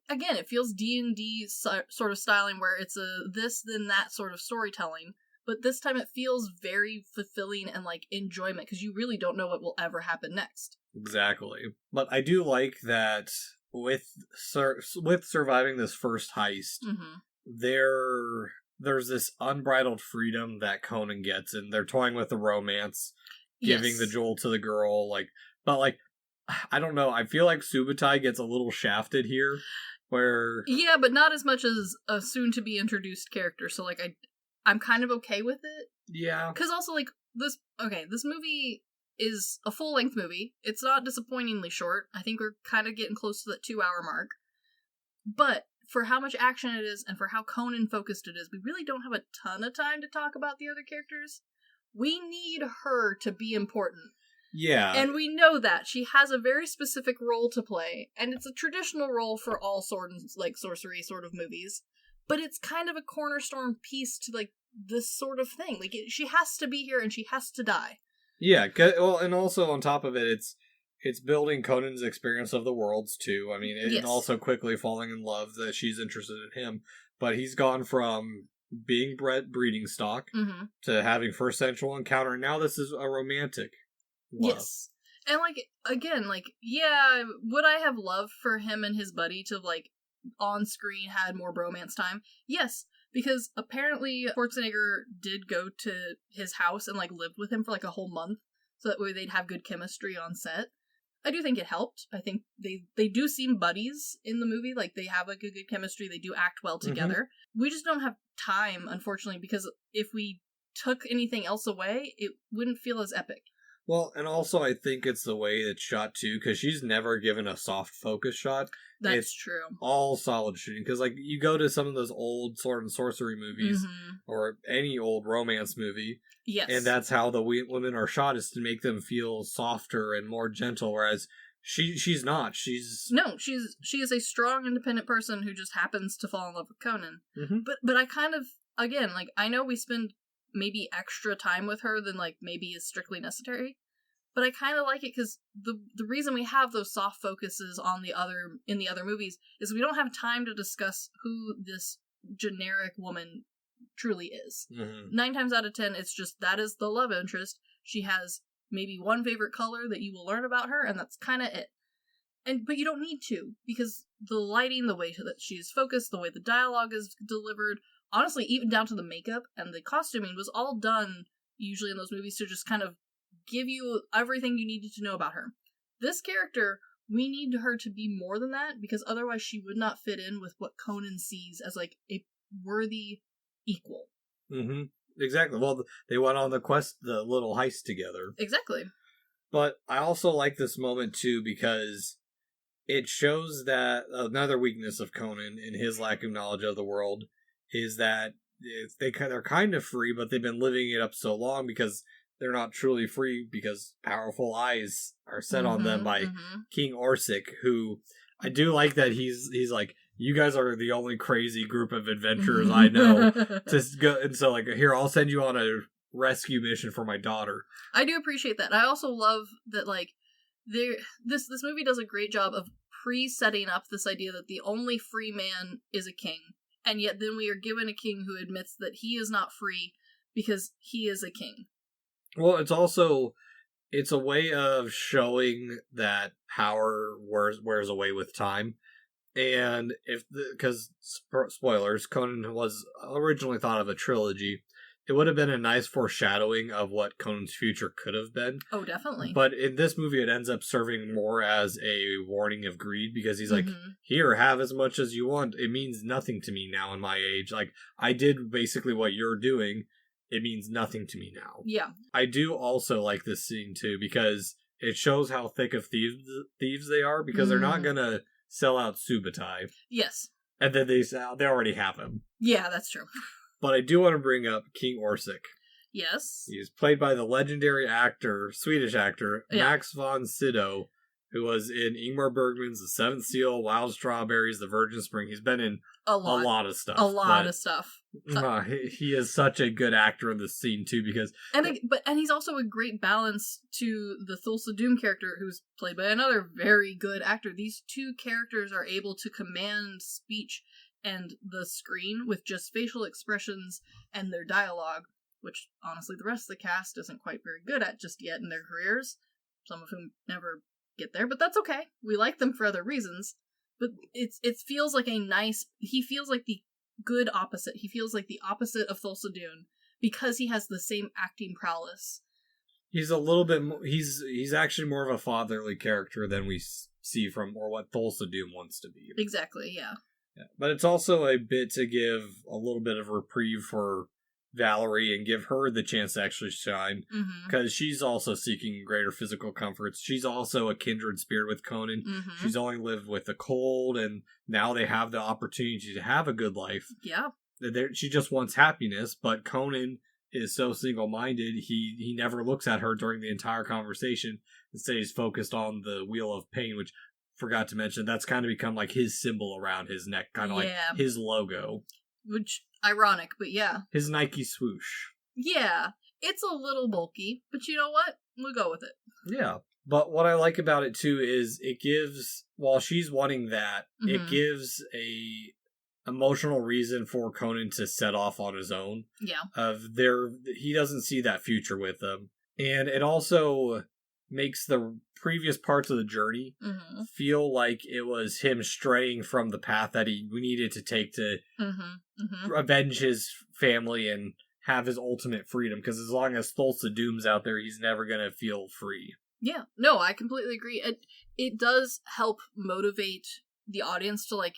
C: Again, it feels D&D sort of styling where it's a this, then that sort of storytelling. But this time it feels very fulfilling and like enjoyment because you really don't know what will ever happen next.
B: Exactly. But I do like that with surviving this first heist, there's this unbridled freedom that Conan gets, and they're toying with the romance, giving the jewel to the girl, but I don't know, I feel like Subutai gets a little shafted here, where... Yeah,
C: but not as much as a soon-to-be-introduced character, so, I'm kind of okay with it.
B: Yeah.
C: Because also, this movie is a full-length movie. It's not disappointingly short. I think we're kind of getting close to that 2-hour mark. But for how much action it is, and for how Conan-focused it is, we really don't have a ton of time to talk about the other characters. We need her to be important.
B: Yeah.
C: And we know that. She has a very specific role to play, and it's a traditional role for all sword and sorcery sort of movies. But it's kind of a cornerstone piece to this sort of thing. She has to be here and she has to die.
B: Yeah, well, and also on top of it, it's building Conan's experience of the worlds too. I mean, and also quickly falling in love that she's interested in him. But he's gone from being breeding stock to having first sensual encounter, and now this is a romantic love.
C: Yes. And again, would I have loved for him and his buddy to on screen had more bromance time? Yes, because apparently Schwarzenegger did go to his house and lived with him for a whole month, so that way they'd have good chemistry on set. I do think it helped. I think they do seem buddies in the movie. They have a good chemistry. They do act well together. We just don't have time, unfortunately, because if we took anything else away, it wouldn't feel as epic.
B: Well, and also I think it's the way it's shot too, because she's never given a soft focus shot.
C: That's true.
B: All solid shooting, because you go to some of those old sword and sorcery movies, or any old romance movie,
C: yes,
B: and that's how the women are shot, is to make them feel softer and more gentle, whereas she's not. She
C: is a strong, independent person who just happens to fall in love with Conan. But I kind of, again, I know we spend maybe extra time with her than maybe is strictly necessary, but I kind of like it because the reason we have those soft focuses in the other movies is we don't have time to discuss who this generic woman truly is. 9 times out of 10, it's just that is the love interest. She has maybe one favorite color that you will learn about her, and that's kind of it. But you don't need to, because the lighting, the way that she's focused, the way the dialogue is delivered, honestly, even down to the makeup and the costuming was all done, usually in those movies, to just kind of give you everything you needed to know about her. This character, we need her to be more than that, because otherwise she would not fit in with what Conan sees as a worthy equal.
B: Exactly. Well, they went on the quest, the little heist together.
C: Exactly.
B: But I also like this moment too, because it shows that another weakness of Conan in his lack of knowledge of the world is that they're kind of free, but they've been living it up so long because they're not truly free, because powerful eyes are set on them by King Orsic, who I do like that he's like, you guys are the only crazy group of adventurers I know to go, and so like, here, I'll send you on a rescue mission for my daughter.
C: I do appreciate that. I also love that, like, this movie does a great job of pre-setting up this idea that the only free man is a king, and yet then we are given a king who admits that he is not free because he is a king.
B: Well, it's a way of showing that power wears away with time. And because spoilers, Conan was originally thought of a trilogy, it would have been a nice foreshadowing of what Conan's future could have been.
C: Oh, definitely.
B: But in this movie, it ends up serving more as a warning of greed, because he's like, here, have as much as you want. It means nothing to me now in my age. Like, I did basically what you're doing. It means nothing to me now. Yeah. I do also like this scene, too, because it shows how thick of thieves they are, because they're not going to sell out Subutai. Yes. And then they already have him. Yeah, that's true. But I do want to bring up King Orsic. Yes. He's played by the legendary actor, Swedish actor, Max von Sydow, who was in Ingmar Bergman's The Seventh Seal, Wild Strawberries, The Virgin Spring. He's been in a lot of stuff. A lot of stuff. He is such a good actor in this scene, too, because... And he's also a great balance to the Thulsa Doom character, who's played by another very good actor. These two characters are able to command speech and the screen with just facial expressions and their dialogue, which, honestly, the rest of the cast isn't quite very good at just yet in their careers, some of whom never get there, but that's okay. We like them for other reasons. But it feels like he feels like the good opposite. He feels like the opposite of Thulsa Doom because he has the same acting prowess. He's a little bit he's actually more of a fatherly character than we see from, or what Thulsa Doom wants to be. Exactly, yeah. But it's also a bit to give a little bit of reprieve for Valerie and give her the chance to actually shine, because she's also seeking greater physical comforts. She's also a kindred spirit with Conan. She's only lived with the cold, and now they have the opportunity to have a good life. Yeah. She just wants happiness, but Conan is so single-minded, he never looks at her during the entire conversation. Instead, he's focused on the Wheel of Pain, which, forgot to mention, that's kind of become like his symbol around his neck, kind of like his logo. Which, ironic, but yeah. His Nike swoosh. Yeah. It's a little bulky, but you know what? We'll go with it. Yeah. But what I like about it, too, is it gives, while she's wanting that, it gives a emotional reason for Conan to set off on his own. Yeah. He doesn't see that future with them. And it also makes the previous parts of the journey feel like it was him straying from the path that we needed to take to avenge his family and have his ultimate freedom. Because as long as Thulsa Doom's out there, he's never going to feel free. Yeah, no, I completely agree. It does help motivate the audience to, like,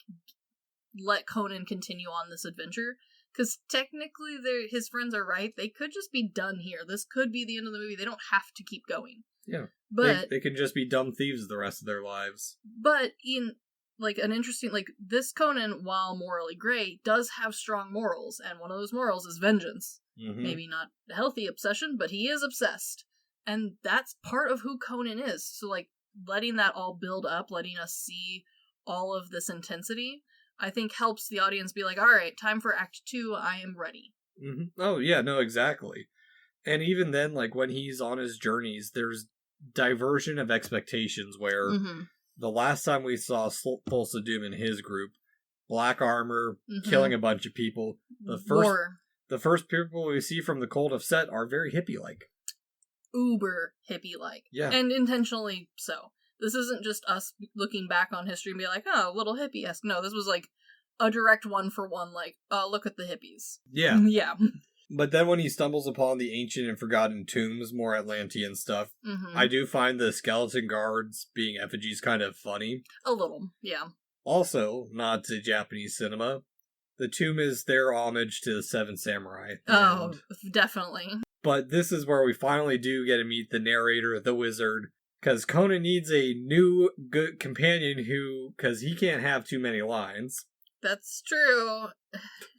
B: let Conan continue on this adventure. Because technically, his friends are right. They could just be done here. This could be the end of the movie. They don't have to keep going. Yeah. But they can just be dumb thieves the rest of their lives. But in, like, an interesting, like, this Conan, while morally gray, does have strong morals. And one of those morals is vengeance. Maybe not a healthy obsession, but he is obsessed. And that's part of who Conan is. So, like, letting that all build up, letting us see all of this intensity, I think helps the audience be like, all right, time for Act 2, I am ready. Oh, yeah, no, exactly. And even then, like, when he's on his journeys, there's diversion of expectations where the last time we saw Thulsa Doom in his group, black armor, killing a bunch of people, the first people we see from the Cold of Set are very hippie-like. Uber hippie-like. Yeah. And intentionally so. This isn't just us looking back on history and be like, oh, a little hippie-esque. No, this was like a direct one-for-one, like, oh, look at the hippies. Yeah. Yeah. But then when he stumbles upon the ancient and forgotten tombs, more Atlantean stuff, I do find the skeleton guards being effigies kind of funny. A little, yeah. Also, nod to Japanese cinema, the tomb is their homage to the Seven Samurai. Oh, definitely. But this is where we finally do get to meet the narrator, the wizard, because Conan needs a new good companion because he can't have too many lines. That's true.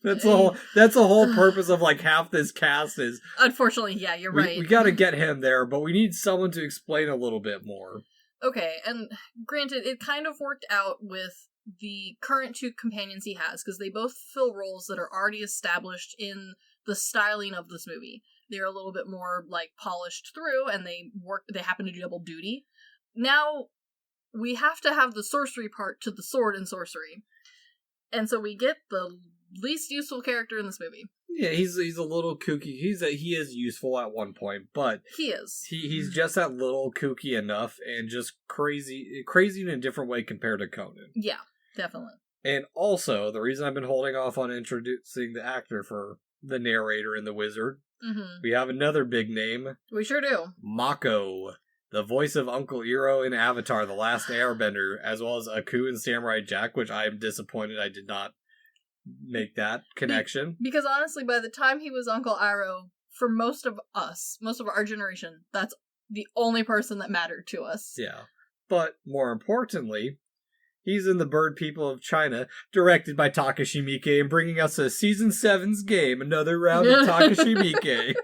B: That's the whole purpose of, like, half this cast is... Unfortunately, yeah, you're right. We gotta get him there, but we need someone to explain a little bit more.
C: Okay, and granted, it kind of worked out with the current two companions he has, because they both fill roles that are already established in the styling of this movie. They're a little bit more, like, polished through, and they happen to do double duty. Now, we have to have the sorcery part to the sword and sorcery. And so we get the least useful character in this movie.
B: Yeah, he's a little kooky. He is useful at one point, but
C: he is.
B: He's just that little kooky enough and just crazy in a different way compared to Conan.
C: Yeah, definitely.
B: And also, the reason I've been holding off on introducing the actor for the narrator and the wizard, we have another big name.
C: We sure do.
B: Mako, the voice of Uncle Iroh in Avatar: The Last Airbender, as well as Aku in Samurai Jack, which I am disappointed I did not make that connection.
C: Because honestly, by the time he was Uncle Iroh, for most of our generation, that's the only person that mattered to us.
B: Yeah. But more importantly, he's in The Bird People of China, directed by Takashi Miike, and bringing us a Season 7's game, another round of Takashi Miike.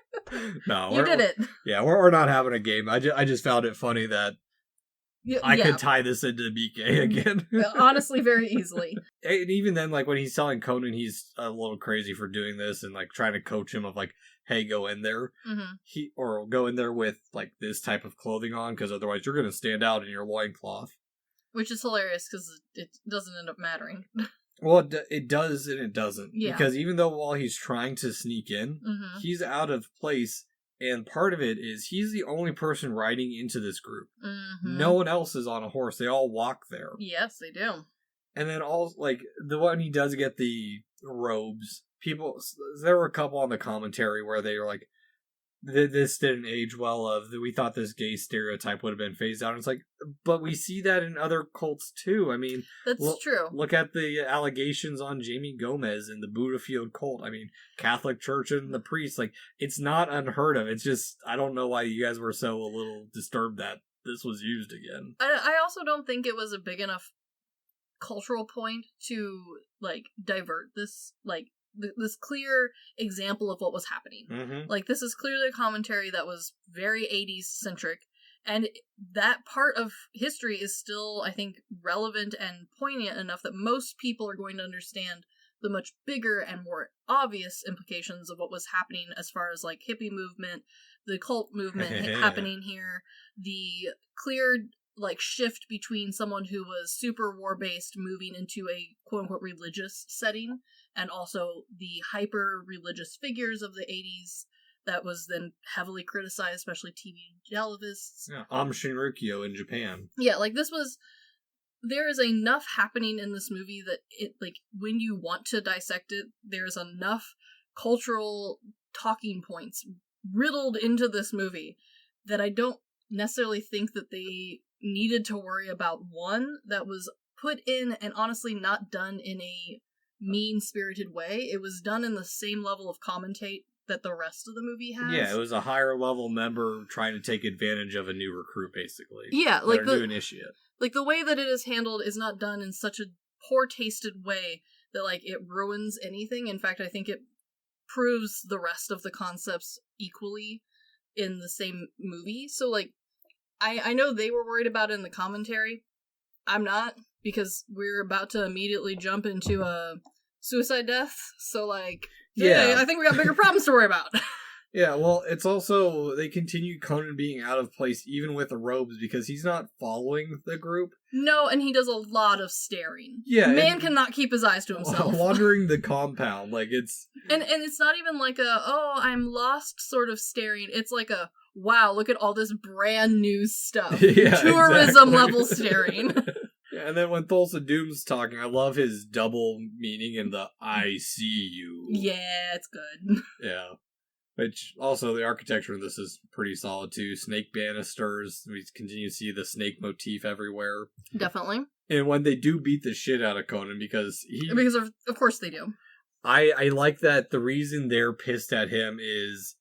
B: No,
C: you did it.
B: Yeah, we're not having a game. I just found it funny that I could tie this into Miike again.
C: Honestly, very easily.
B: And even then, like, when he's telling Conan he's a little crazy for doing this and, like, trying to coach him of, like, hey, go in there. Or go in there with, like, this type of clothing on, because otherwise you're going to stand out in your loincloth.
C: Which is hilarious, because it doesn't end up mattering.
B: Well, it does and it doesn't.
C: Yeah.
B: Because even though while he's trying to sneak in, he's out of place. And part of it is he's the only person riding into this group. No one else is on a horse. They all walk there.
C: Yes, they do.
B: And then like, the one he does get the robes, there were a couple on the commentary where they were like, this didn't age well, we thought this gay stereotype would have been phased out. And it's like, but we see that in other cults too. I mean,
C: that's true.
B: Look at the allegations on Jamie Gomez in the Buddha Field cult. I mean, Catholic Church and the priests, like, it's not unheard of. It's just, I don't know why you guys were so a little disturbed that this was used again.
C: I also don't think it was a big enough cultural point to, like, divert this, like, this clear example of what was happening. Like, this is clearly a commentary that was very 80s centric, and that part of history is still, I think, relevant and poignant enough that most people are going to understand the much bigger and more obvious implications of what was happening as far as, like, hippie movement, the cult movement happening here, the clear, like, shift between someone who was super war-based moving into a quote-unquote religious setting, and also the hyper-religious figures of the 80s that was then heavily criticized, especially TV televists.
B: Yeah, Shinrikyo in Japan.
C: Yeah, like, there is enough happening in this movie that it, like, when you want to dissect it, there's enough cultural talking points riddled into this movie that I don't necessarily think that they needed to worry about one that was put in and honestly not done in a mean-spirited way. It was done in the same level of commentate that the rest of the movie has.
B: Yeah, it was a higher level member trying to take advantage of a new recruit, basically.
C: Yeah, like
B: a new initiate.
C: Like, the way that it is handled is not done in such a poor-tasted way that, like, it ruins anything. In fact, I think it proves the rest of the concepts equally in the same movie. So, like, I know they were worried about it in the commentary. I'm not, because we're about to immediately jump into a suicide death. So, like, yeah, I think we got bigger problems to worry about.
B: Yeah, well, it's also, they continue Conan being out of place even with the robes because he's not following the group.
C: No, and he does a lot of staring.
B: Yeah.
C: Man cannot keep his eyes to himself.
B: Wandering the compound, like, it's...
C: And it's not even like a, oh, I'm lost sort of staring. It's like a, wow, look at all this brand new stuff.
B: Yeah,
C: tourism level staring.
B: Yeah, and then when Thulsa Doom's talking, I love his double meaning in the I see you.
C: Yeah, it's good.
B: Yeah. Which, also, the architecture in this is pretty solid, too. Snake banisters. We continue to see the snake motif everywhere.
C: Definitely.
B: And when they do beat the shit out of Conan, because
C: of course they do.
B: I like that the reason they're pissed at him is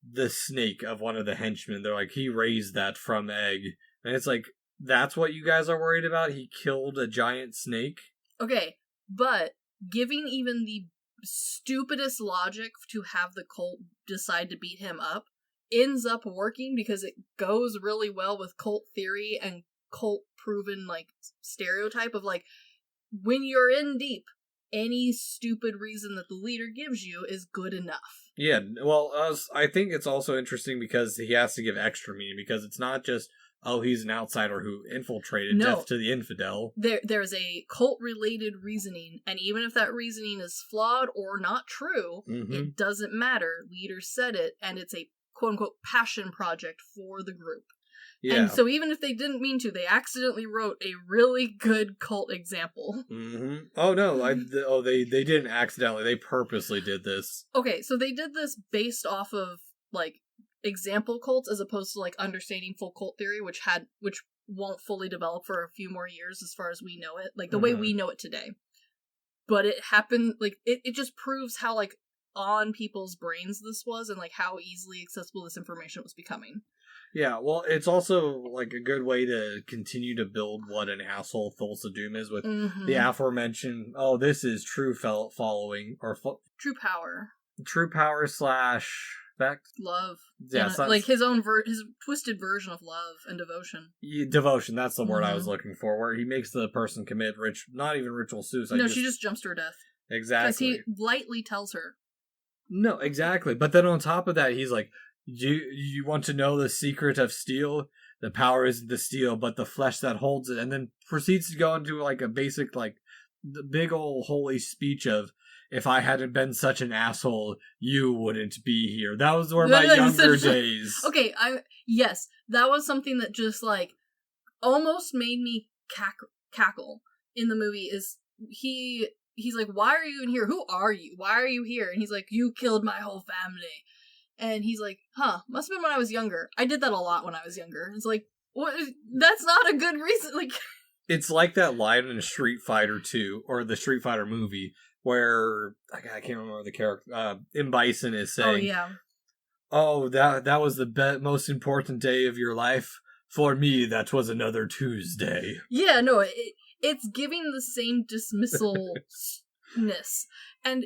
B: the snake of one of the henchmen. They're like, he raised that from egg. And it's like, that's what you guys are worried about? He killed a giant snake?
C: Okay, but giving even the stupidest logic to have the cult decide to beat him up ends up working because it goes really well with cult theory and cult proven like stereotype of like, when you're in deep, any stupid reason that the leader gives you is good enough.
B: Yeah, well, I think it's also interesting because he has to give extra meaning, because it's not just, oh, he's an outsider who infiltrated, death to the infidel.
C: There's a cult-related reasoning, and even if that reasoning is flawed or not true, it doesn't matter. Leader said it, and it's a quote-unquote passion project for the group. Yeah. And so even if they didn't mean to, they accidentally wrote a really good cult example.
B: Oh, no, they didn't accidentally. They purposely did this.
C: Okay, so they did this based off of, like, example cults as opposed to, like, understanding full cult theory, which won't fully develop for a few more years as far as we know it. Like, the way we know it today. But it happened, like, it just proves how, like, on people's brains this was and, like, how easily accessible this information was becoming.
B: Yeah, well, it's also, like, a good way to continue to build what an asshole Thulsa Doom is with the aforementioned, oh, this is true following, or
C: true power.
B: True power / respect.
C: Love.
B: Yeah,
C: so like his twisted version of love and devotion.
B: Devotion, that's the word I was looking for, where he makes the person commit not even ritual suicide.
C: No, she just jumps to her death.
B: Exactly.
C: Because he lightly tells her.
B: No, exactly. But then on top of that, he's like, You want to know the secret of steel? The power isn't the steel, but the flesh that holds it. And then proceeds to go into like a basic, like, the big old holy speech of, if I hadn't been such an asshole, you wouldn't be here. That was where my younger days.
C: Okay, yes, that was something that just like almost made me cackle in the movie. Is he's like, why are you in here? Who are you? Why are you here? And he's like, you killed my whole family. And he's like, must have been when I was younger. I did that a lot when I was younger. It's like, what? That's not a good reason. Like, it's
B: like that line in Street Fighter 2, or the Street Fighter movie, where, I can't remember the character, M. Bison is saying, oh, that was the most important day of your life. For me, that was another Tuesday.
C: Yeah, no, it's giving the same dismissalness. And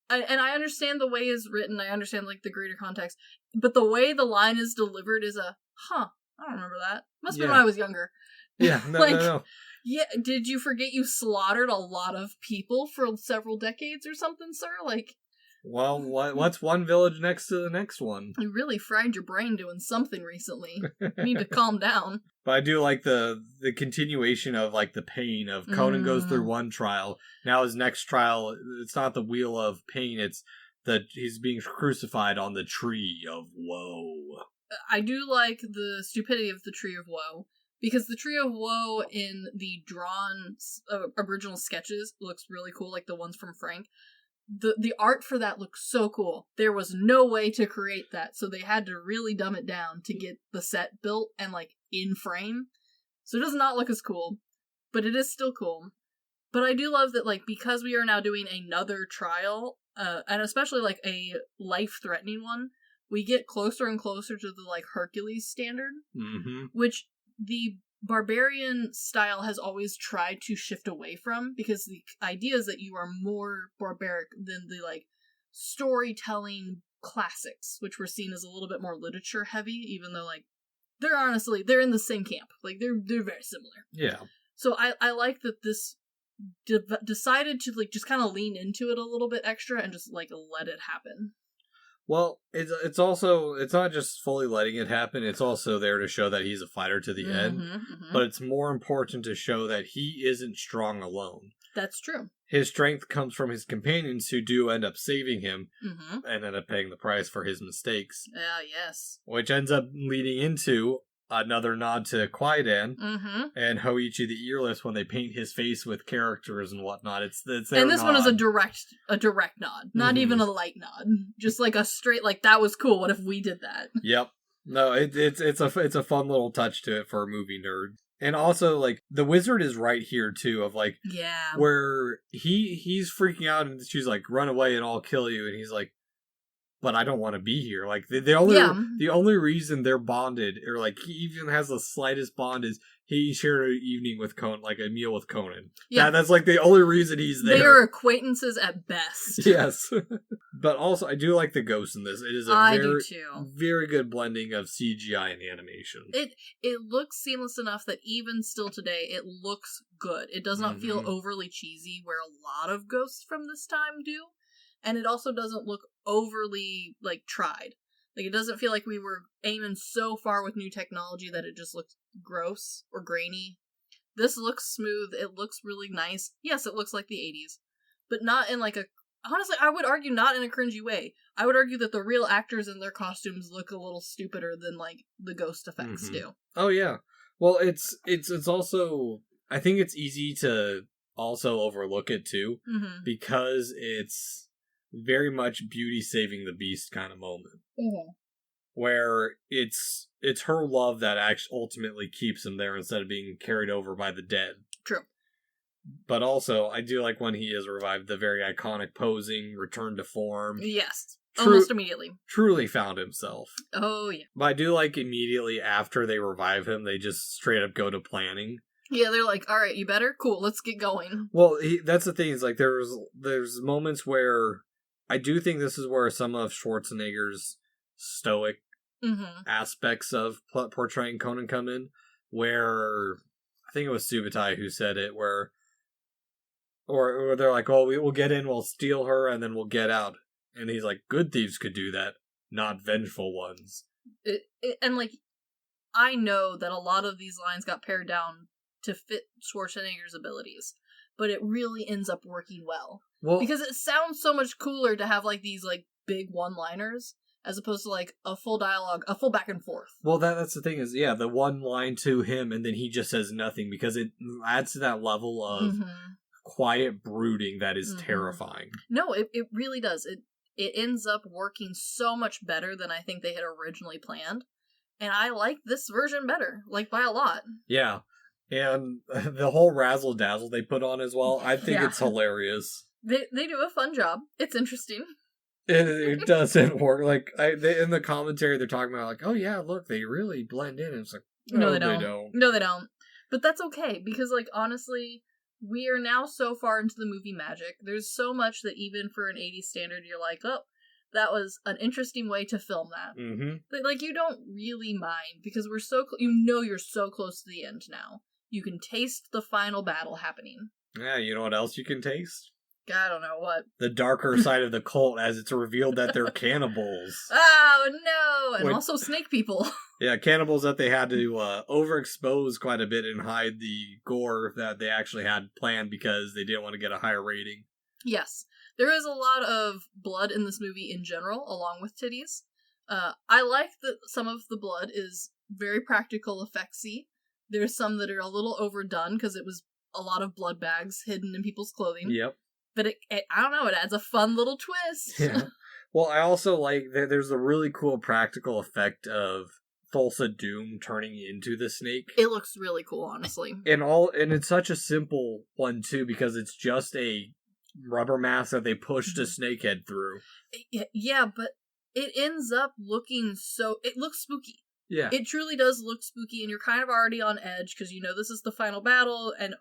C: I understand the way it's written, I understand, like, the greater context, but the way the line is delivered is I don't remember that. Must have been when I was younger.
B: Yeah, no.
C: Yeah, did you forget you slaughtered a lot of people for several decades or something, sir? Like...
B: Well, what's one village next to the next one?
C: You really fried your brain doing something recently. You need to calm down.
B: But I do like the continuation of, like, the pain of Conan goes through one trial. Now his next trial, it's not the wheel of pain, it's that he's being crucified on the tree of woe.
C: I do like the stupidity of the tree of woe, because the tree of woe in the drawn original sketches looks really cool, like the ones from Frank. The art for that looks so cool. There was no way to create that, so they had to really dumb it down to get the set built and, like, in frame. So it does not look as cool, but it is still cool. But I do love that, like, because we are now doing another trial, and especially, like, a life-threatening one, we get closer and closer to the, like, Hercules standard, which the barbarian style has always tried to shift away from, because the idea is that you are more barbaric than the, like, storytelling classics, which were seen as a little bit more literature heavy, even though, like, they're in the same camp. Like, they're very similar. Yeah. So I like that this decided to, like, just kind of lean into it a little bit extra and just, like, let it happen.
B: Well, it's also, it's not just fully letting it happen, it's also there to show that he's a fighter to the end, but it's more important to show that he isn't strong alone.
C: That's true.
B: His strength comes from his companions, who do end up saving him, and end up paying the price for his mistakes.
C: Yes.
B: Which ends up leading into another nod to Kwaidan and Hoichi the Earless when they paint his face with characters and whatnot. It's their
C: and this
B: nod.
C: One is a direct nod, not even a light nod, just like a straight, like, that was cool. What if we did that?
B: Yep. No, it's a fun little touch to it for a movie nerd. And also, like, the wizard is right here too, of, like, where he's freaking out and she's like, run away and I'll kill you, and he's like, but I don't want to be here. Like, the only reason they're bonded, or like he even has the slightest bond, is he shared an evening with Conan, like a meal with Conan. Yeah, that's like the only reason he's there.
C: They are acquaintances at best.
B: Yes. But also, I do like the ghosts in this. It is very good blending of CGI and animation.
C: It looks seamless enough that even still today, it looks good. It does not feel overly cheesy, where a lot of ghosts from this time do. And it also doesn't look overly, like, tried. Like, it doesn't feel like we were aiming so far with new technology that it just looks gross or grainy. This looks smooth. It looks really nice. Yes, it looks like the 80s. But not in, like, honestly, I would argue not in a cringy way. I would argue that the real actors in their costumes look a little stupider than, like, the ghost effects do.
B: Oh, yeah. Well, it's also... I think it's easy to also overlook it, too. Because it's... very much Beauty saving the Beast kind of moment. Where it's her love that actually ultimately keeps him there instead of being carried over by the dead.
C: True.
B: But also, I do like when he is revived, the very iconic posing, return to form.
C: Yes. Almost immediately.
B: Truly found himself.
C: Oh, yeah.
B: But I do like immediately after they revive him, they just straight up go to planning.
C: Yeah, they're like, all right, you better? Cool, let's get going.
B: Well, that's the thing, is like there's moments where I do think this is where some of Schwarzenegger's stoic aspects of portraying Conan come in, where I think it was Subutai who said it, where or they're like, oh, we'll get in, we'll steal her, and then we'll get out. And he's like, good thieves could do that, not vengeful ones.
C: And like, I know that a lot of these lines got pared down to fit Schwarzenegger's abilities, but it really ends up working well. Because it sounds so much cooler to have, like, these, like, big one-liners, as opposed to, like, a full dialogue, a full back and forth.
B: Well, that's the thing is, yeah, the one line to him, and then he just says nothing, because it adds to that level of quiet brooding that is terrifying.
C: No, it really does. It ends up working so much better than I think they had originally planned, and I like this version better, like, by a lot.
B: Yeah, and the whole razzle-dazzle they put on as well, I think it's hilarious.
C: They do a fun job. It's interesting.
B: It doesn't work. Like, in the commentary, they're talking about, like, oh yeah, look, they really blend in. And it's like, no, they don't.
C: No, they don't. But that's okay, because, like, honestly, we are now so far into the movie magic. There's so much that even for an 80s standard, you're like, oh, that was an interesting way to film that. But, like, you don't really mind, because we're so you're so close to the end now. You can taste the final battle happening.
B: Yeah, you know what else you can taste?
C: I don't know what.
B: The darker side of the cult, as it's revealed that they're cannibals.
C: Oh, no! And also snake people.
B: Yeah, cannibals that they had to overexpose quite a bit and hide the gore that they actually had planned because they didn't want to get a higher rating.
C: Yes. There is a lot of blood in this movie in general, along with titties. I like that some of the blood is very practical effectsy. There's some that are a little overdone because it was a lot of blood bags hidden in people's clothing.
B: Yep.
C: But it I don't know, it adds a fun little twist.
B: Yeah. Well, I also like there's a really cool practical effect of Thulsa Doom turning into the snake.
C: It looks really cool, honestly.
B: And it's such a simple one too, because it's just a rubber mask that they pushed a snake head through.
C: Yeah, but it ends up looking it looks spooky.
B: Yeah.
C: It truly does look spooky, and you're kind of already on edge, because you know this is the final battle, and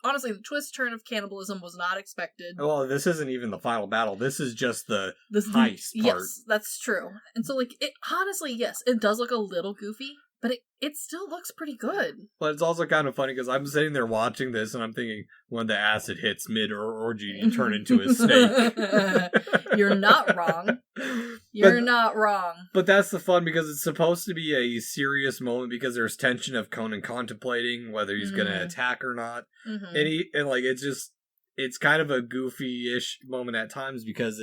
C: honestly, the twist turn of cannibalism was not expected.
B: Well, this isn't even the final battle. This is just the heist part.
C: Yes, that's true. And so, like, honestly, yes, it does look a little goofy, but it still looks pretty good.
B: But it's also kind of funny, because I'm sitting there watching this, and I'm thinking, when the acid hits mid-orgy, you turn into a snake.
C: You're not wrong. You're not wrong.
B: But that's the fun, because it's supposed to be a serious moment, because there's tension of Conan contemplating whether he's going to attack or not. And like, it's kind of a goofy-ish moment at times, because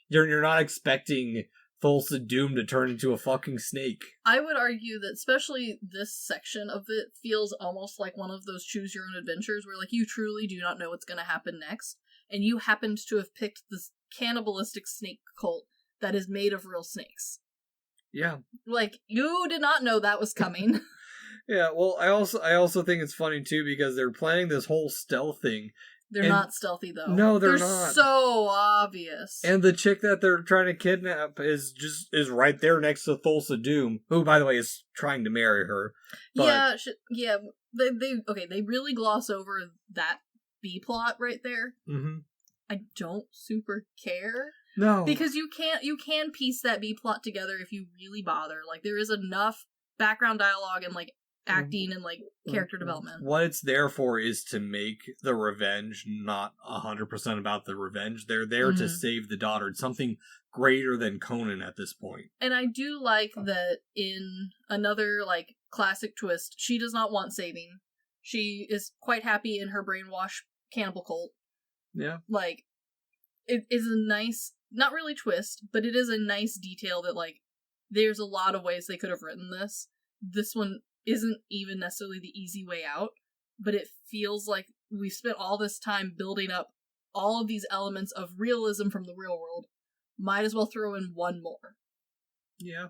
B: you're not expecting Thulsa Doom to turn into a fucking snake.
C: I would argue that especially this section of it feels almost like one of those choose your own adventures where, like, you truly do not know what's going to happen next, and you happened to have picked this cannibalistic snake cult that is made of real snakes.
B: Yeah. Like,
C: you did not know that was coming.
B: Yeah, well, I also think it's funny too, because they're planning this whole stealth thing.
C: They're not stealthy, though.
B: No, they're not.
C: So obvious.
B: And the chick that they're trying to kidnap is right there next to Thulsa Doom, who, by the way, is trying to marry her. But...
C: Yeah. They really gloss over that B plot right there.
B: Mm-hmm.
C: I don't super care.
B: No,
C: because you can piece that B plot together if you really bother. Like, there is enough background dialogue and like acting and like character development.
B: What it's there for is to make the revenge not 100% about the revenge. They're there to save the daughter. It's something greater than Conan at this point.
C: And I do like that in another like classic twist, she does not want saving. She is quite happy in her brainwash cannibal cult.
B: Yeah.
C: Like, it is a nice, not really twist, but it is a nice detail that like there's a lot of ways they could have written this. This one isn't even necessarily the easy way out, but it feels like we spent all this time building up all of these elements of realism from the real world. Might as well throw in one more.
B: Yeah.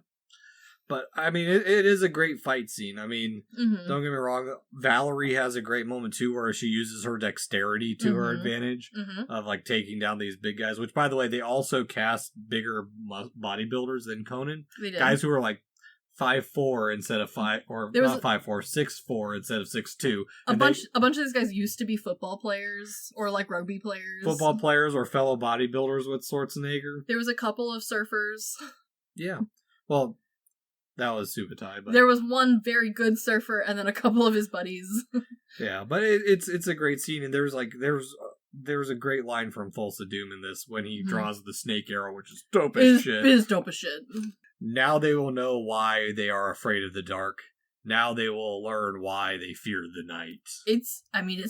B: But, I mean, it is a great fight scene. I mean, don't get me wrong, Valerie has a great moment, too, where she uses her dexterity to her advantage of, like, taking down these big guys, which, by the way, they also cast bigger bodybuilders than Conan.
C: They did.
B: Guys who are, like, 5'4" instead of 5, or not 5'4", 6'4" instead of 6'2".
C: A bunch of these guys used to be football players or like rugby players.
B: Football players or fellow bodybuilders with Schwarzenegger.
C: There was a couple of surfers.
B: Yeah. Well, that was Subutai, but
C: there was one very good surfer and then a couple of his buddies.
B: Yeah, but it's a great scene, and there's a great line from Thulsa Doom in this when he draws the snake arrow, which is dope as shit.
C: It is dope as shit.
B: Now they will know why they are afraid of the dark. Now they will learn why they fear the night.
C: It's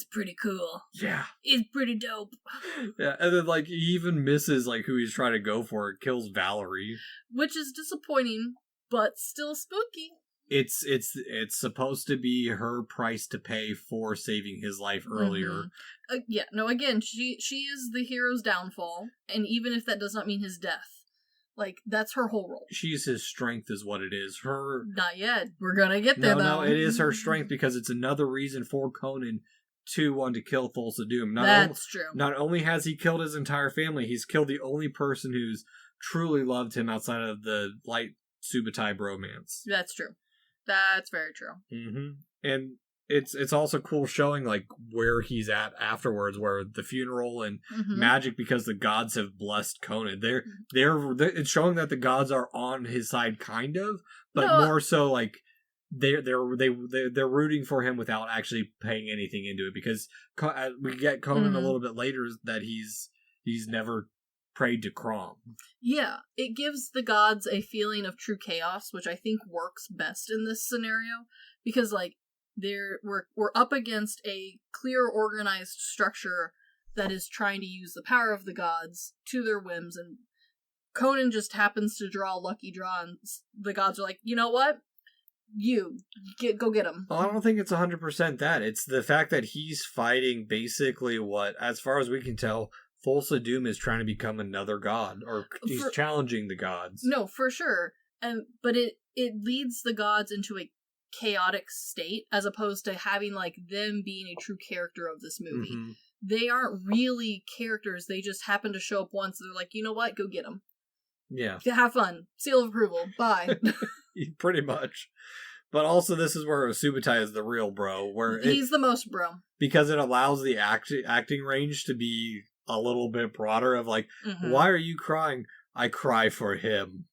C: pretty cool.
B: Yeah.
C: It's pretty dope.
B: Yeah, and then, like, he even misses, like, who he's trying to go for. It kills Valerie.
C: Which is disappointing, but still spooky.
B: It's supposed to be her price to pay for saving his life earlier.
C: Again, she is the hero's downfall, and even if that does not mean his death. Like, that's her whole role.
B: She's his strength is what it is.
C: Not yet. We're gonna get there, though.
B: No, it is her strength because it's another reason for Conan to want to kill Thulsa Doom.
C: That's true.
B: Not only has he killed his entire family, he's killed the only person who's truly loved him outside of the light Subutai bromance.
C: That's true. That's very true.
B: Mm-hmm. And it's also cool showing, like, where he's at afterwards, where the funeral and magic, because the gods have blessed Conan. It's showing that the gods are on his side, kind of, but more so, like, they're rooting for him without actually paying anything into it, because we get Conan a little bit later that he's never prayed to Crom.
C: Yeah, it gives the gods a feeling of true chaos, which I think works best in this scenario, because, like, we're up against a clear, organized structure that is trying to use the power of the gods to their whims, and Conan just happens to draw a lucky draw, and the gods are like, you know what? Go get him.
B: Well, I don't think it's 100% that. It's the fact that he's fighting basically what, as far as we can tell, Thulsa Doom is trying to become another god, or he's challenging the gods. No,
C: for sure. But it leads the gods into a chaotic state, as opposed to having, like, them being a true character of this movie. They aren't really characters, they just happen to show up once, and they're like, you know what, go get them.
B: Yeah.
C: Have fun. Seal of approval. Bye.
B: Pretty much. But also, this is where Subutai is the real bro.
C: He's the most bro.
B: Because it allows the acting range to be a little bit broader of, like, why are you crying? I cry for him.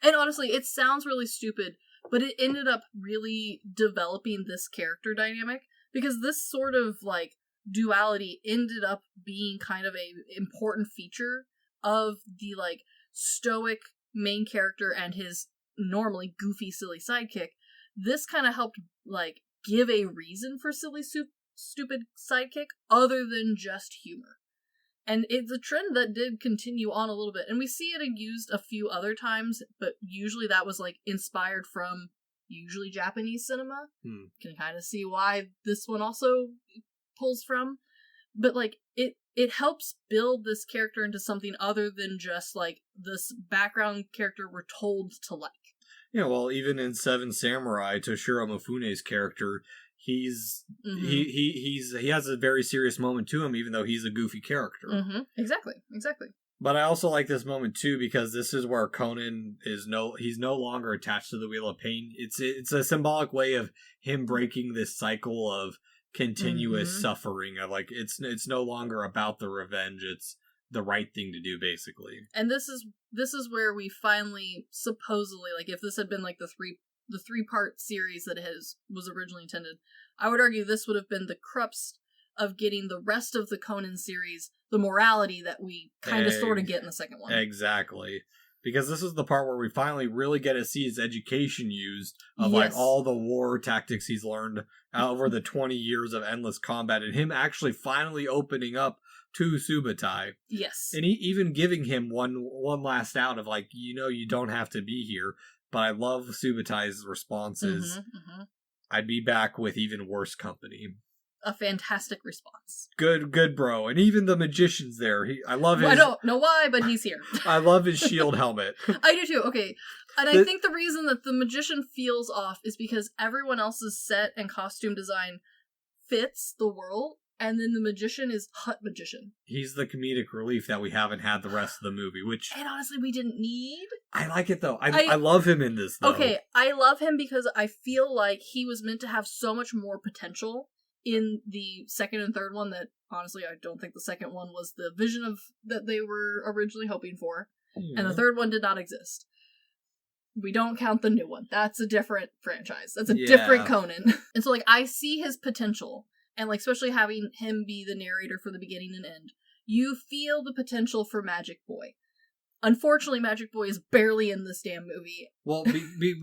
C: And honestly, it sounds really stupid, but it ended up really developing this character dynamic, because this sort of, like, duality ended up being kind of a important feature of the, like, stoic main character and his normally goofy, silly sidekick. This kind of helped, like, give a reason for silly, stupid sidekick other than just humor. And it's a trend that did continue on a little bit. And we see it used a few other times, but usually that was, like, inspired from usually Japanese cinema. Can kind of see why this one also pulls from. But, like, it helps build this character into something other than just, like, this background character we're told to like.
B: Yeah, well, even in Seven Samurai, Toshiro Mifune's character, he has a very serious moment to him, even though he's a goofy character.
C: Mm-hmm. Exactly.
B: But I also like this moment too because this is where Conan he's no longer attached to the Wheel of Pain. It's a symbolic way of him breaking this cycle of continuous suffering. Of like it's no longer about the revenge. It's the right thing to do, basically.
C: And this is where we finally supposedly, like, if this had been like the 3-part series that was originally intended, I would argue this would have been the crux of getting the rest of the Conan series the morality that we kind of sort of get in the second one.
B: Exactly. Because this is the part where we finally really get to see his education used of like all the war tactics he's learned over the 20 years of endless combat, and him actually finally opening up to Subutai.
C: Yes.
B: And even giving him one last out of like, you don't have to be here. But I love Subutai's responses. I'd be back with even worse company.
C: A fantastic response.
B: Good bro. And even the magician's there. I love his...
C: I don't know why, but he's here.
B: I love his shield helmet.
C: I do too. Okay. And I think the reason that the magician feels off is because everyone else's set and costume design fits the world, and then the magician is Hut Magician.
B: He's the comedic relief that we haven't had the rest of the movie, which...
C: And honestly, we didn't need.
B: I like it, though. I love him in this, though.
C: Okay, I love him because I feel like he was meant to have so much more potential in the second and third one that, honestly, I don't think the second one was the vision of that they were originally hoping for. Yeah. And the third one did not exist. We don't count the new one. That's a different franchise. That's a different Conan. And so, like, I see his potential. And, like, especially having him be the narrator for the beginning and end. You feel the potential for Magic Boy. Unfortunately, Magic Boy is barely in this damn movie.
B: Well,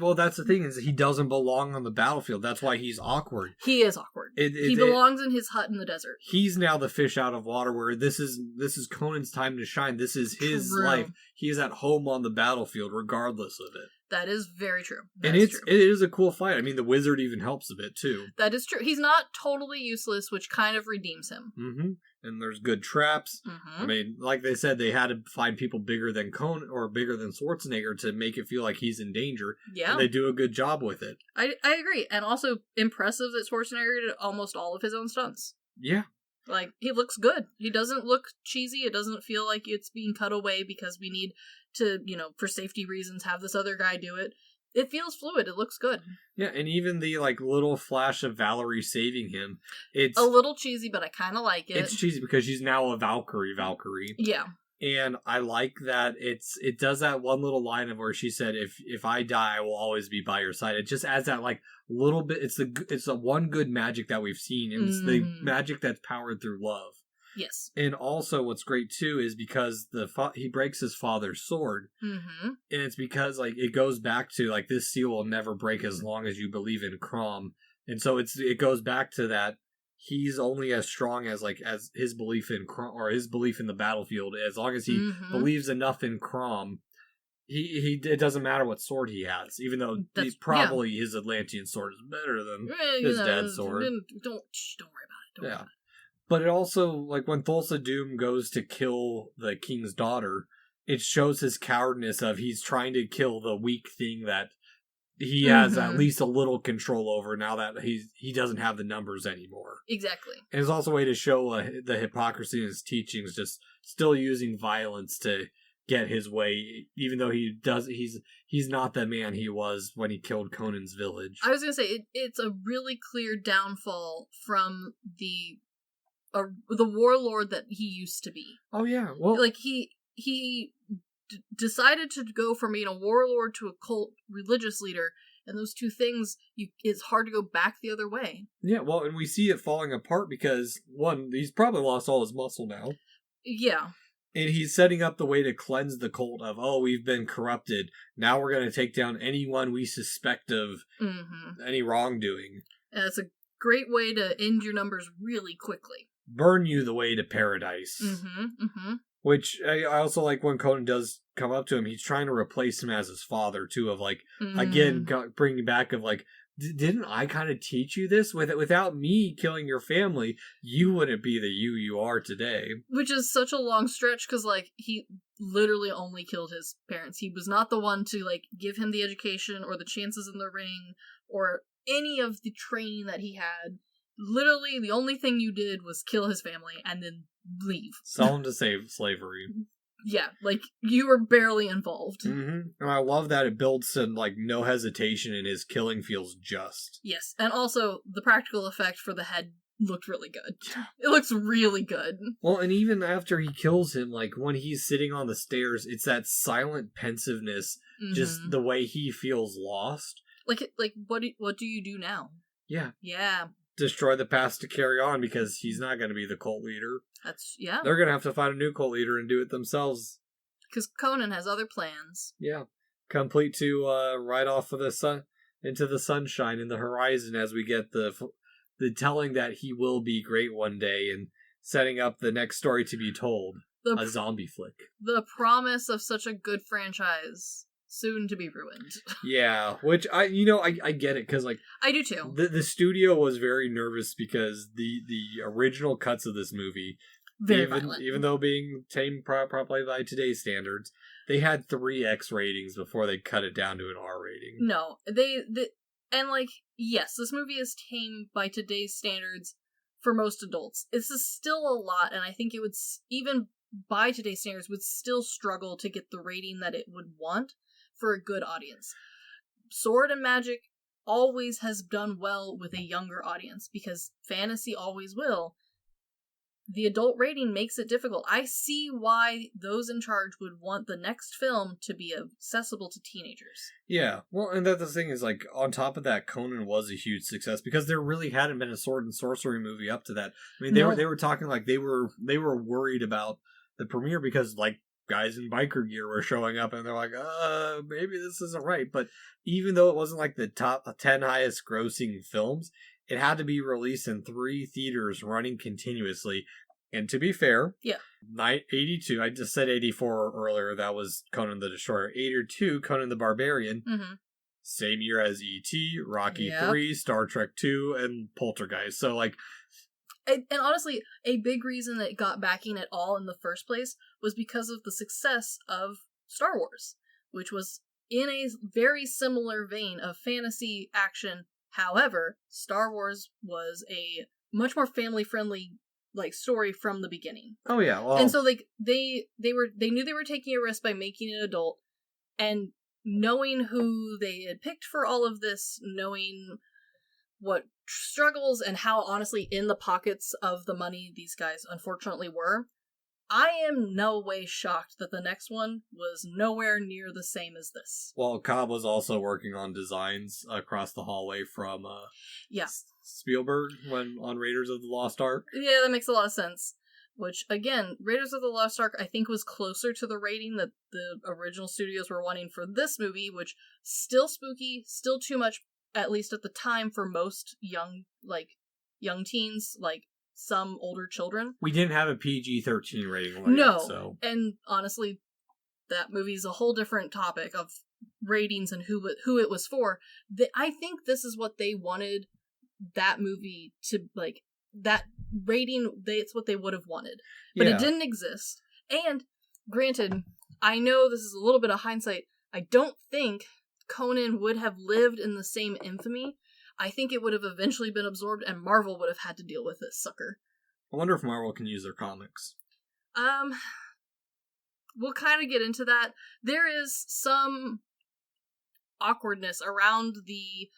B: well, that's the thing, is he doesn't belong on the battlefield. That's why he's awkward.
C: He is awkward. He belongs in his hut in the desert.
B: He's now the fish out of water, where this is Conan's time to shine. This is his life. He is at home on the battlefield, regardless of it.
C: That is very true.
B: It is a cool fight. I mean, the wizard even helps a bit, too.
C: That is true. He's not totally useless, which kind of redeems him.
B: Mm-hmm. And there's good traps. Mm-hmm. I mean, like they said, they had to find people bigger than Conan or bigger than Schwarzenegger to make it feel like he's in danger. Yeah. And they do a good job with it.
C: I agree. And also impressive that Schwarzenegger did almost all of his own stunts.
B: Yeah.
C: Like, he looks good. He doesn't look cheesy. It doesn't feel like it's being cut away because we need to, for safety reasons, have this other guy do it. It feels fluid. It looks good.
B: Yeah, and even the, like, little flash of Valerie saving him, it's...
C: a little cheesy, but I kind of like it.
B: It's cheesy because she's now a Valkyrie.
C: Yeah.
B: And I like that it does that one little line of where she said, if I die, I will always be by your side. It just adds that, like, little bit... It's the one good magic that we've seen, and it's the magic that's powered through love.
C: Yes.
B: And also what's great too is because he breaks his father's sword. Mm-hmm. And it's because like it goes back to like this seal will never break as long as you believe in Crom. And so it goes back to that he's only as strong as his belief in Crom, or his belief in the battlefield. As long as he believes enough in Crom, it doesn't matter what sword he has, even though his Atlantean sword is better than his dad's sword.
C: Don't worry about it.
B: But it also, like, when Thulsa Doom goes to kill the king's daughter, it shows his cowardness of he's trying to kill the weak thing that he has at least a little control over now that he doesn't have the numbers anymore.
C: Exactly.
B: And it's also a way to show the hypocrisy in his teachings, just still using violence to get his way, even though he's not the man he was when he killed Conan's village.
C: I was going to say, it's a really clear downfall from the warlord that he used to be.
B: Oh yeah, well,
C: like he decided to go from being a warlord to a cult religious leader, and those two things, it's hard to go back the other way.
B: Yeah, well, and we see it falling apart because one, he's probably lost all his muscle now.
C: Yeah.
B: And he's setting up the way to cleanse the cult of, we've been corrupted. Now we're going to take down anyone we suspect of any wrongdoing.
C: And it's a great way to end your numbers really quickly.
B: Burn you the way to paradise. Which I also like when Conan does come up to him, he's trying to replace him as his father, too, of like, again, bringing back of like, didn't I kind of teach you this? Without me killing your family, you wouldn't be the you are today.
C: Which is such a long stretch, because like, he literally only killed his parents. He was not the one to like give him the education or the chances in the ring or any of the training that he had. Literally, the only thing you did was kill his family and then leave.
B: Sell him to save slavery.
C: Yeah, like, you were barely involved.
B: Mm-hmm. And I love that it builds in, like, no hesitation and his killing feels just.
C: Yes, and also, the practical effect for the head looked really good. It looks really good.
B: Well, and even after he kills him, like, when he's sitting on the stairs, it's that silent pensiveness, just the way he feels lost.
C: Like, what do you do now?
B: Yeah.
C: Yeah.
B: Destroy the past to carry on, because he's not going to be the cult leader.
C: Yeah.
B: They're going to have to find a new cult leader and do it themselves.
C: Because Conan has other plans.
B: Yeah. Complete to ride off of the sun into the sunshine in the horizon as we get the telling that he will be great one day and setting up the next story to be told. A zombie flick.
C: The promise of such a good franchise soon to be ruined.
B: Yeah, which I get it, because, like,
C: I do too.
B: The studio was very nervous because the original cuts of this movie,
C: very violent.
B: Even though being tamed properly by today's standards, they had 3X ratings before they cut it down to an R rating.
C: No, and, like, yes, this movie is tamed by today's standards for most adults. This is still a lot, and I think it would, even by today's standards, would still struggle to get the rating that it would want for a good audience. Sword and Magic always has done well with a younger audience, because fantasy always will. The adult rating makes it difficult. I see why those in charge would want the next film to be accessible to teenagers.
B: Yeah, well, and the thing is, like, on top of that, Conan was a huge success, because there really hadn't been a sword and sorcery movie up to that. I mean, they were talking like they were worried about the premiere because, like, guys in biker gear were showing up, and they're like, maybe this isn't right. But even though it wasn't like the top 10 highest grossing films, it had to be released in 3 theaters running continuously. And to be fair, 82, I just said 84 earlier, that was Conan the Destroyer. 82, Conan the Barbarian. Mm-hmm. Same year as E.T., Rocky 3, Star Trek 2, and Poltergeist. So, like...
C: And honestly, a big reason that it got backing at all in the first place was because of the success of Star Wars, which was in a very similar vein of fantasy action. However, Star Wars was a much more family-friendly, like, story from the beginning.
B: Oh yeah, well...
C: And so, like, they knew they were taking a risk by making it adult, and knowing who they had picked for all of this, knowing what struggles and how, honestly, in the pockets of the money these guys unfortunately were, I am no way shocked that the next one was nowhere near the same as this.
B: Well, Cobb was also working on designs across the hallway from Spielberg on Raiders of the Lost Ark.
C: Yeah, that makes a lot of sense. Which, again, Raiders of the Lost Ark, I think, was closer to the rating that the original studios were wanting for this movie, which, still spooky, still too much, at least at the time, for most young teens, like some older children.
B: We didn't have a PG-13 rating.
C: No, and honestly, that movie's a whole different topic of ratings and who it was for. I think this is what they wanted that movie to, like, that rating, it's what they would have wanted. But it didn't exist. And, granted, I know this is a little bit of hindsight, I don't think Conan would have lived in the same infamy. I think it would have eventually been absorbed, and Marvel would have had to deal with this sucker.
B: I wonder if Marvel can use their comics.
C: We'll kind of get into that. There is some awkwardness around the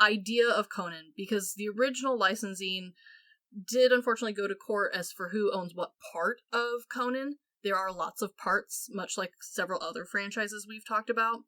C: idea of Conan, because the original licensing did unfortunately go to court as for who owns what part of Conan. There are lots of parts, much like several other franchises we've talked about.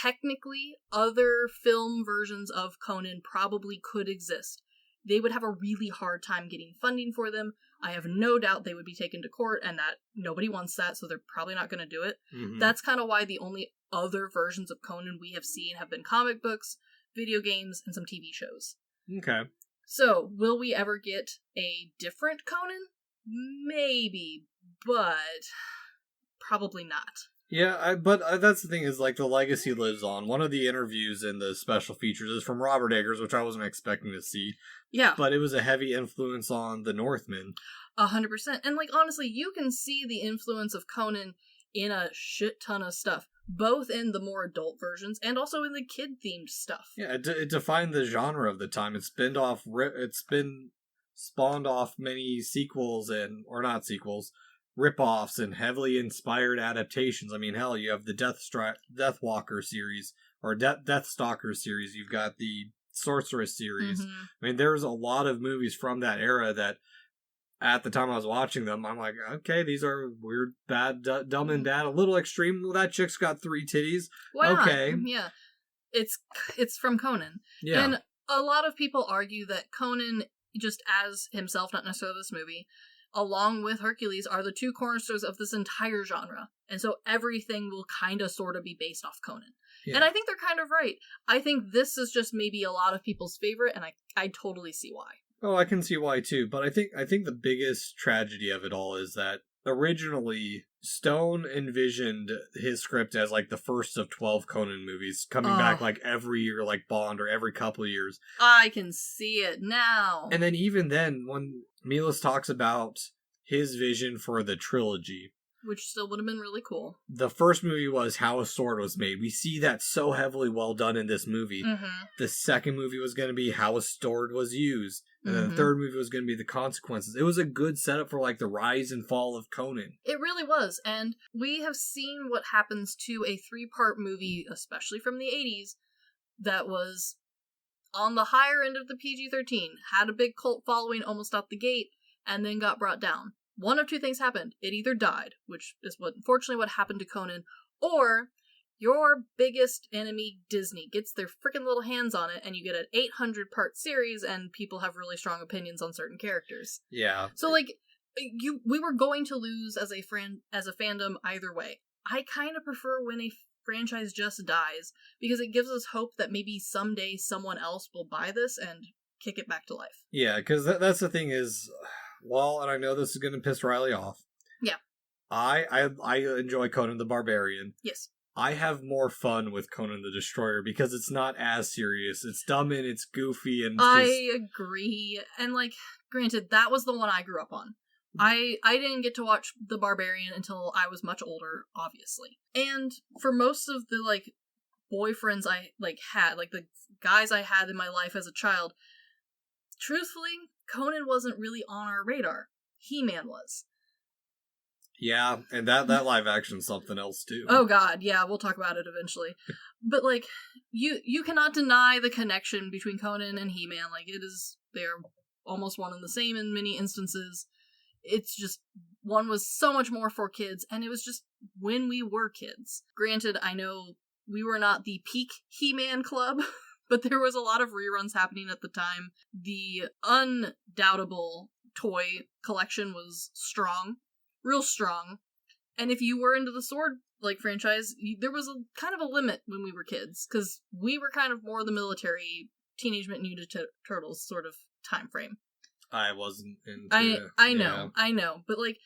C: Technically, other film versions of Conan probably could exist. They would have a really hard time getting funding for them. I have no doubt they would be taken to court, and that nobody wants that, so they're probably not going to do it. Mm-hmm. That's kind of why the only other versions of Conan we have seen have been comic books, video games, and some TV shows.
B: Okay.
C: So, will we ever get a different Conan? Maybe, but probably not.
B: Yeah, but that's the thing, is, like, the legacy lives on. One of the interviews in the special features is from Robert Eggers, which I wasn't expecting to see.
C: Yeah.
B: But it was a heavy influence on the Northmen.
C: 100%. And, like, honestly, you can see the influence of Conan in a shit ton of stuff. both in the more adult versions and also in the kid-themed stuff.
B: Yeah, it defined the genre of the time. It's been spawned off many sequels or not sequels, rip-offs and heavily inspired adaptations. I mean, hell, you have the Deathwalker series or Deathstalker series. You've got the Sorceress series.
C: Mm-hmm.
B: I mean, there's a lot of movies from that era that at the time I was watching them, I'm like, okay, these are weird, bad, dumb and bad, a little extreme. Well, that chick's got 3 titties.
C: Why
B: okay.
C: not? Yeah. It's from Conan.
B: Yeah.
C: And a lot of people argue that Conan, just as himself, not necessarily this movie, along with Hercules, are the 2 cornerstones of this entire genre. And so everything will kind of sort of be based off Conan. Yeah. And I think they're kind of right. I think this is just maybe a lot of people's favorite, and I totally see why.
B: Oh, I can see why too, but I think the biggest tragedy of it all is that originally Stone envisioned his script as like the first of 12 Conan movies coming back like every year, like Bond, or every couple of years.
C: I can see it now.
B: And then even then, when Milos talks about his vision for the trilogy,
C: which still would have been really cool.
B: The first movie was how a sword was made. We see that so heavily well done in this movie.
C: Mm-hmm.
B: The second movie was going to be how a sword was used. And then the third movie was going to be the consequences. It was a good setup for like the rise and fall of Conan.
C: It really was. And we have seen what happens to a 3-part movie, especially from the 80s, that was on the higher end of the PG-13, had a big cult following almost out the gate, and then got brought down. One of 2 things happened. It either died, which is unfortunately what happened to Conan, or your biggest enemy, Disney, gets their freaking little hands on it, and you get an 800-part series, and people have really strong opinions on certain characters.
B: Yeah.
C: So, like, we were going to lose as a fandom either way. I kind of prefer when a franchise just dies, because it gives us hope that maybe someday someone else will buy this and kick it back to life.
B: Yeah, because that's the thing is, well, and I know this is going to piss Riley off.
C: Yeah.
B: I enjoy Conan the Barbarian.
C: Yes.
B: I have more fun with Conan the Destroyer because it's not as serious. It's dumb and it's goofy and
C: I agree. And like, granted, that was the one I grew up on. I didn't get to watch The Barbarian until I was much older, obviously. And for most of the like boyfriends I had, like the guys I had in my life as a child, truthfully, Conan wasn't really on our radar. He-Man was.
B: Yeah, and that live action's something else too.
C: Oh god, yeah, we'll talk about it eventually. But like, you cannot deny the connection between Conan and He-Man. Like, they're almost one and the same in many instances. It's just, one was so much more for kids, and it was just when we were kids. Granted, I know we were not the peak He-Man club, but there was a lot of reruns happening at the time. The undoubtable toy collection was strong. Real strong. And if you were into the sword franchise, there was a kind of a limit when we were kids, because we were kind of more the military Teenage Mutant Ninja Turtles sort of time frame.
B: I wasn't into
C: I know, but like,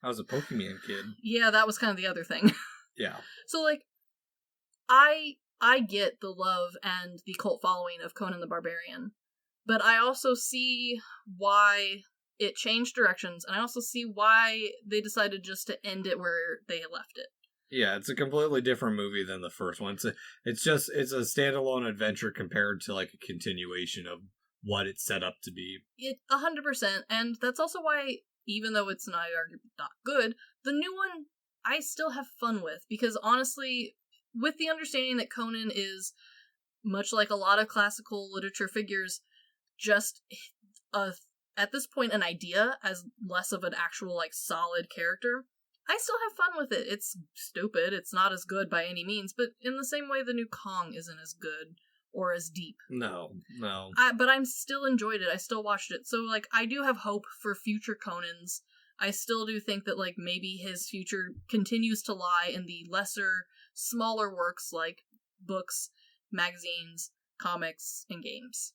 B: I was a Pokemon kid.
C: Yeah, that was kind of the other thing.
B: Yeah.
C: So like, I get the love and the cult following of Conan the Barbarian, but I also see why it changed directions, and I also see why they decided just to end it where they left it.
B: Yeah, it's a completely different movie than the first one. It's a standalone adventure compared to like a continuation of what it's set up to be.
C: 100%, and that's also why, even though it's not good, the new one I still have fun with, because honestly, with the understanding that Conan is, much like a lot of classical literature figures, just at this point an idea as less of an actual like solid character, I still have fun with it. It's stupid, it's not as good by any means, but in the same way the new Kong isn't as good or as deep.
B: No.
C: But I'm still enjoyed it. I still watched it. So like, I do have hope for future Conans. I still do think that like maybe his future continues to lie in the lesser, smaller works like books, magazines, comics, and games.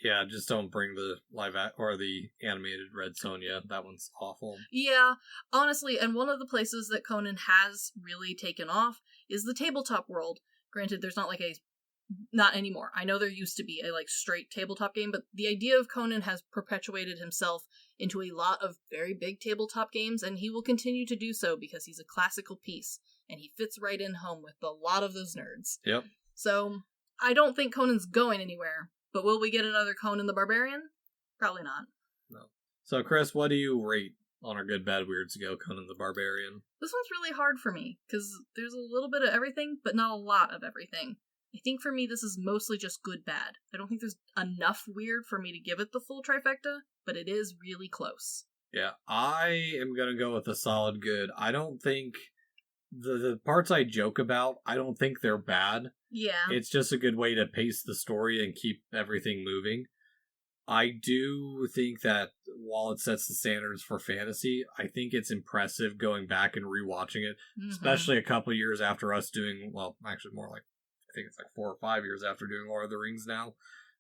B: Yeah, just don't bring the or the animated Red Sonja. That one's awful.
C: Yeah, honestly, and one of the places that Conan has really taken off is the tabletop world. Granted, there's not anymore. I know there used to be a like straight tabletop game, but the idea of Conan has perpetuated himself into a lot of very big tabletop games, and he will continue to do so because he's a classical piece, and he fits right in home with a lot of those nerds.
B: Yep.
C: So, I don't think Conan's going anywhere, but will we get another Conan the Barbarian? Probably not.
B: No. So, Chris, what do you rate on our Good, Bad, Weirds Go Conan the Barbarian?
C: This one's really hard for me, because there's a little bit of everything, but not a lot of everything. I think for me, this is mostly just good, bad. I don't think there's enough weird for me to give it the full trifecta, but it is really close.
B: Yeah, I am going to go with a solid good. I don't think the parts I joke about, I don't think they're bad.
C: Yeah.
B: It's just a good way to pace the story and keep everything moving. I do think that while it sets the standards for fantasy, I think it's impressive going back and rewatching it, especially a couple years after us doing, well, actually more like, I think it's like 4 or 5 years after doing Lord of the Rings now,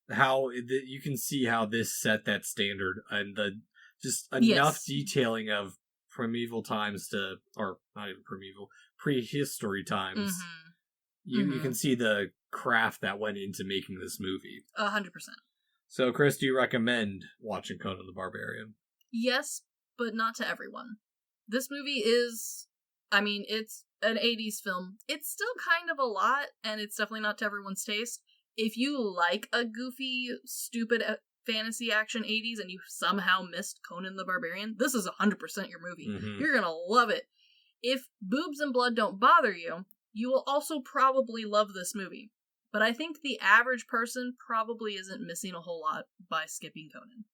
B: how you can see how this set that standard and the just enough detailing of primeval times to, or not even primeval, prehistory times. You can see the craft that went into making this movie.
C: 100%.
B: So, Chris, do you recommend watching Conan the Barbarian?
C: Yes, but not to everyone. This movie is, I mean, it's an 80s film. It's still kind of a lot, and it's definitely not to everyone's taste. If you like a goofy, stupid fantasy action 80s and you somehow missed Conan the Barbarian, this is 100% your movie. You're gonna love it. If boobs and blood don't bother you, you will also probably love this movie. But I think the average person probably isn't missing a whole lot by skipping Conan.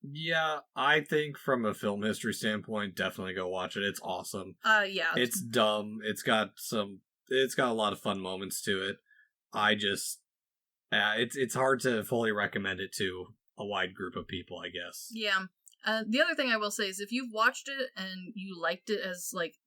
B: Yeah, I think from a film history standpoint, definitely go watch it. It's awesome.
C: Yeah.
B: It's dumb. It's got a lot of fun moments to it. It's hard to fully recommend it to a wide group of people, I guess.
C: Yeah. The other thing I will say is if you've watched it and you liked it as, like,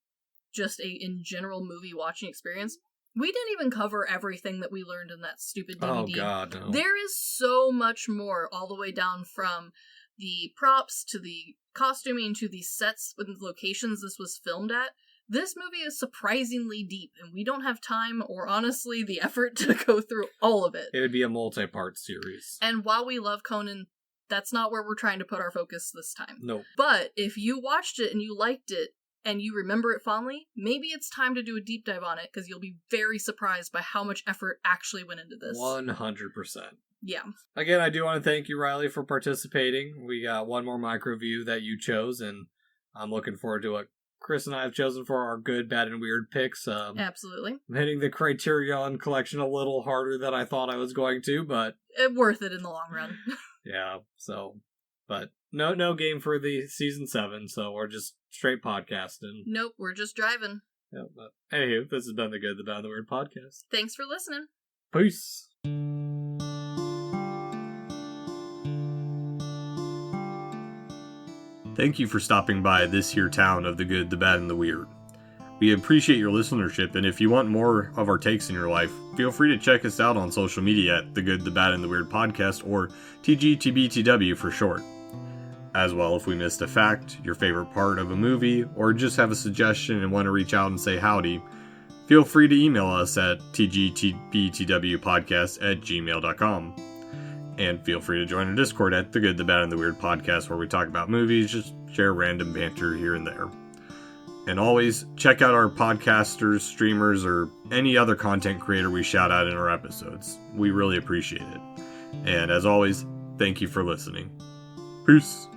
C: just a, in general, movie watching experience, we didn't even cover everything that we learned in that stupid DVD.
B: Oh, God, no.
C: There is so much more, all the way down from the props to the costuming to the sets and locations this was filmed at. This movie is surprisingly deep, and we don't have time or, honestly, the effort to go through all of it.
B: It would be a multi-part series.
C: And while we love Conan, that's not where we're trying to put our focus this time.
B: Nope.
C: But if you watched it and you liked it, and you remember it fondly, maybe it's time to do a deep dive on it, because you'll be very surprised by how much effort actually went into this.
B: 100%.
C: Yeah.
B: Again, I do want to thank you, Riley, for participating. We got one more micro review that you chose, and I'm looking forward to what Chris and I have chosen for our good, bad, and weird picks.
C: Absolutely.
B: I'm hitting the Criterion collection a little harder than I thought I was going to, but...
C: worth it in the long run.
B: Yeah, so... But no game for the season 7, so we're just straight podcasting.
C: Nope, we're just driving.
B: Yeah, but anywho, this has been the Good, the Bad, and the Weird podcast.
C: Thanks for listening.
B: Peace. Thank you for stopping by this here town of the Good, the Bad, and the Weird. We appreciate your listenership, and if you want more of our takes in your life, feel free to check us out on social media at The Good, the Bad, and the Weird Podcast, or TGTBTW for short. As well, if we missed a fact, your favorite part of a movie, or just have a suggestion and want to reach out and say howdy, feel free to email us at tgtbtwpodcast@gmail.com. And feel free to join our Discord at The Good, the Bad, and the Weird Podcast, where we talk about movies, just share random banter here and there. And always, check out our podcasters, streamers, or any other content creator we shout out in our episodes. We really appreciate it. And as always, thank you for listening. Peace.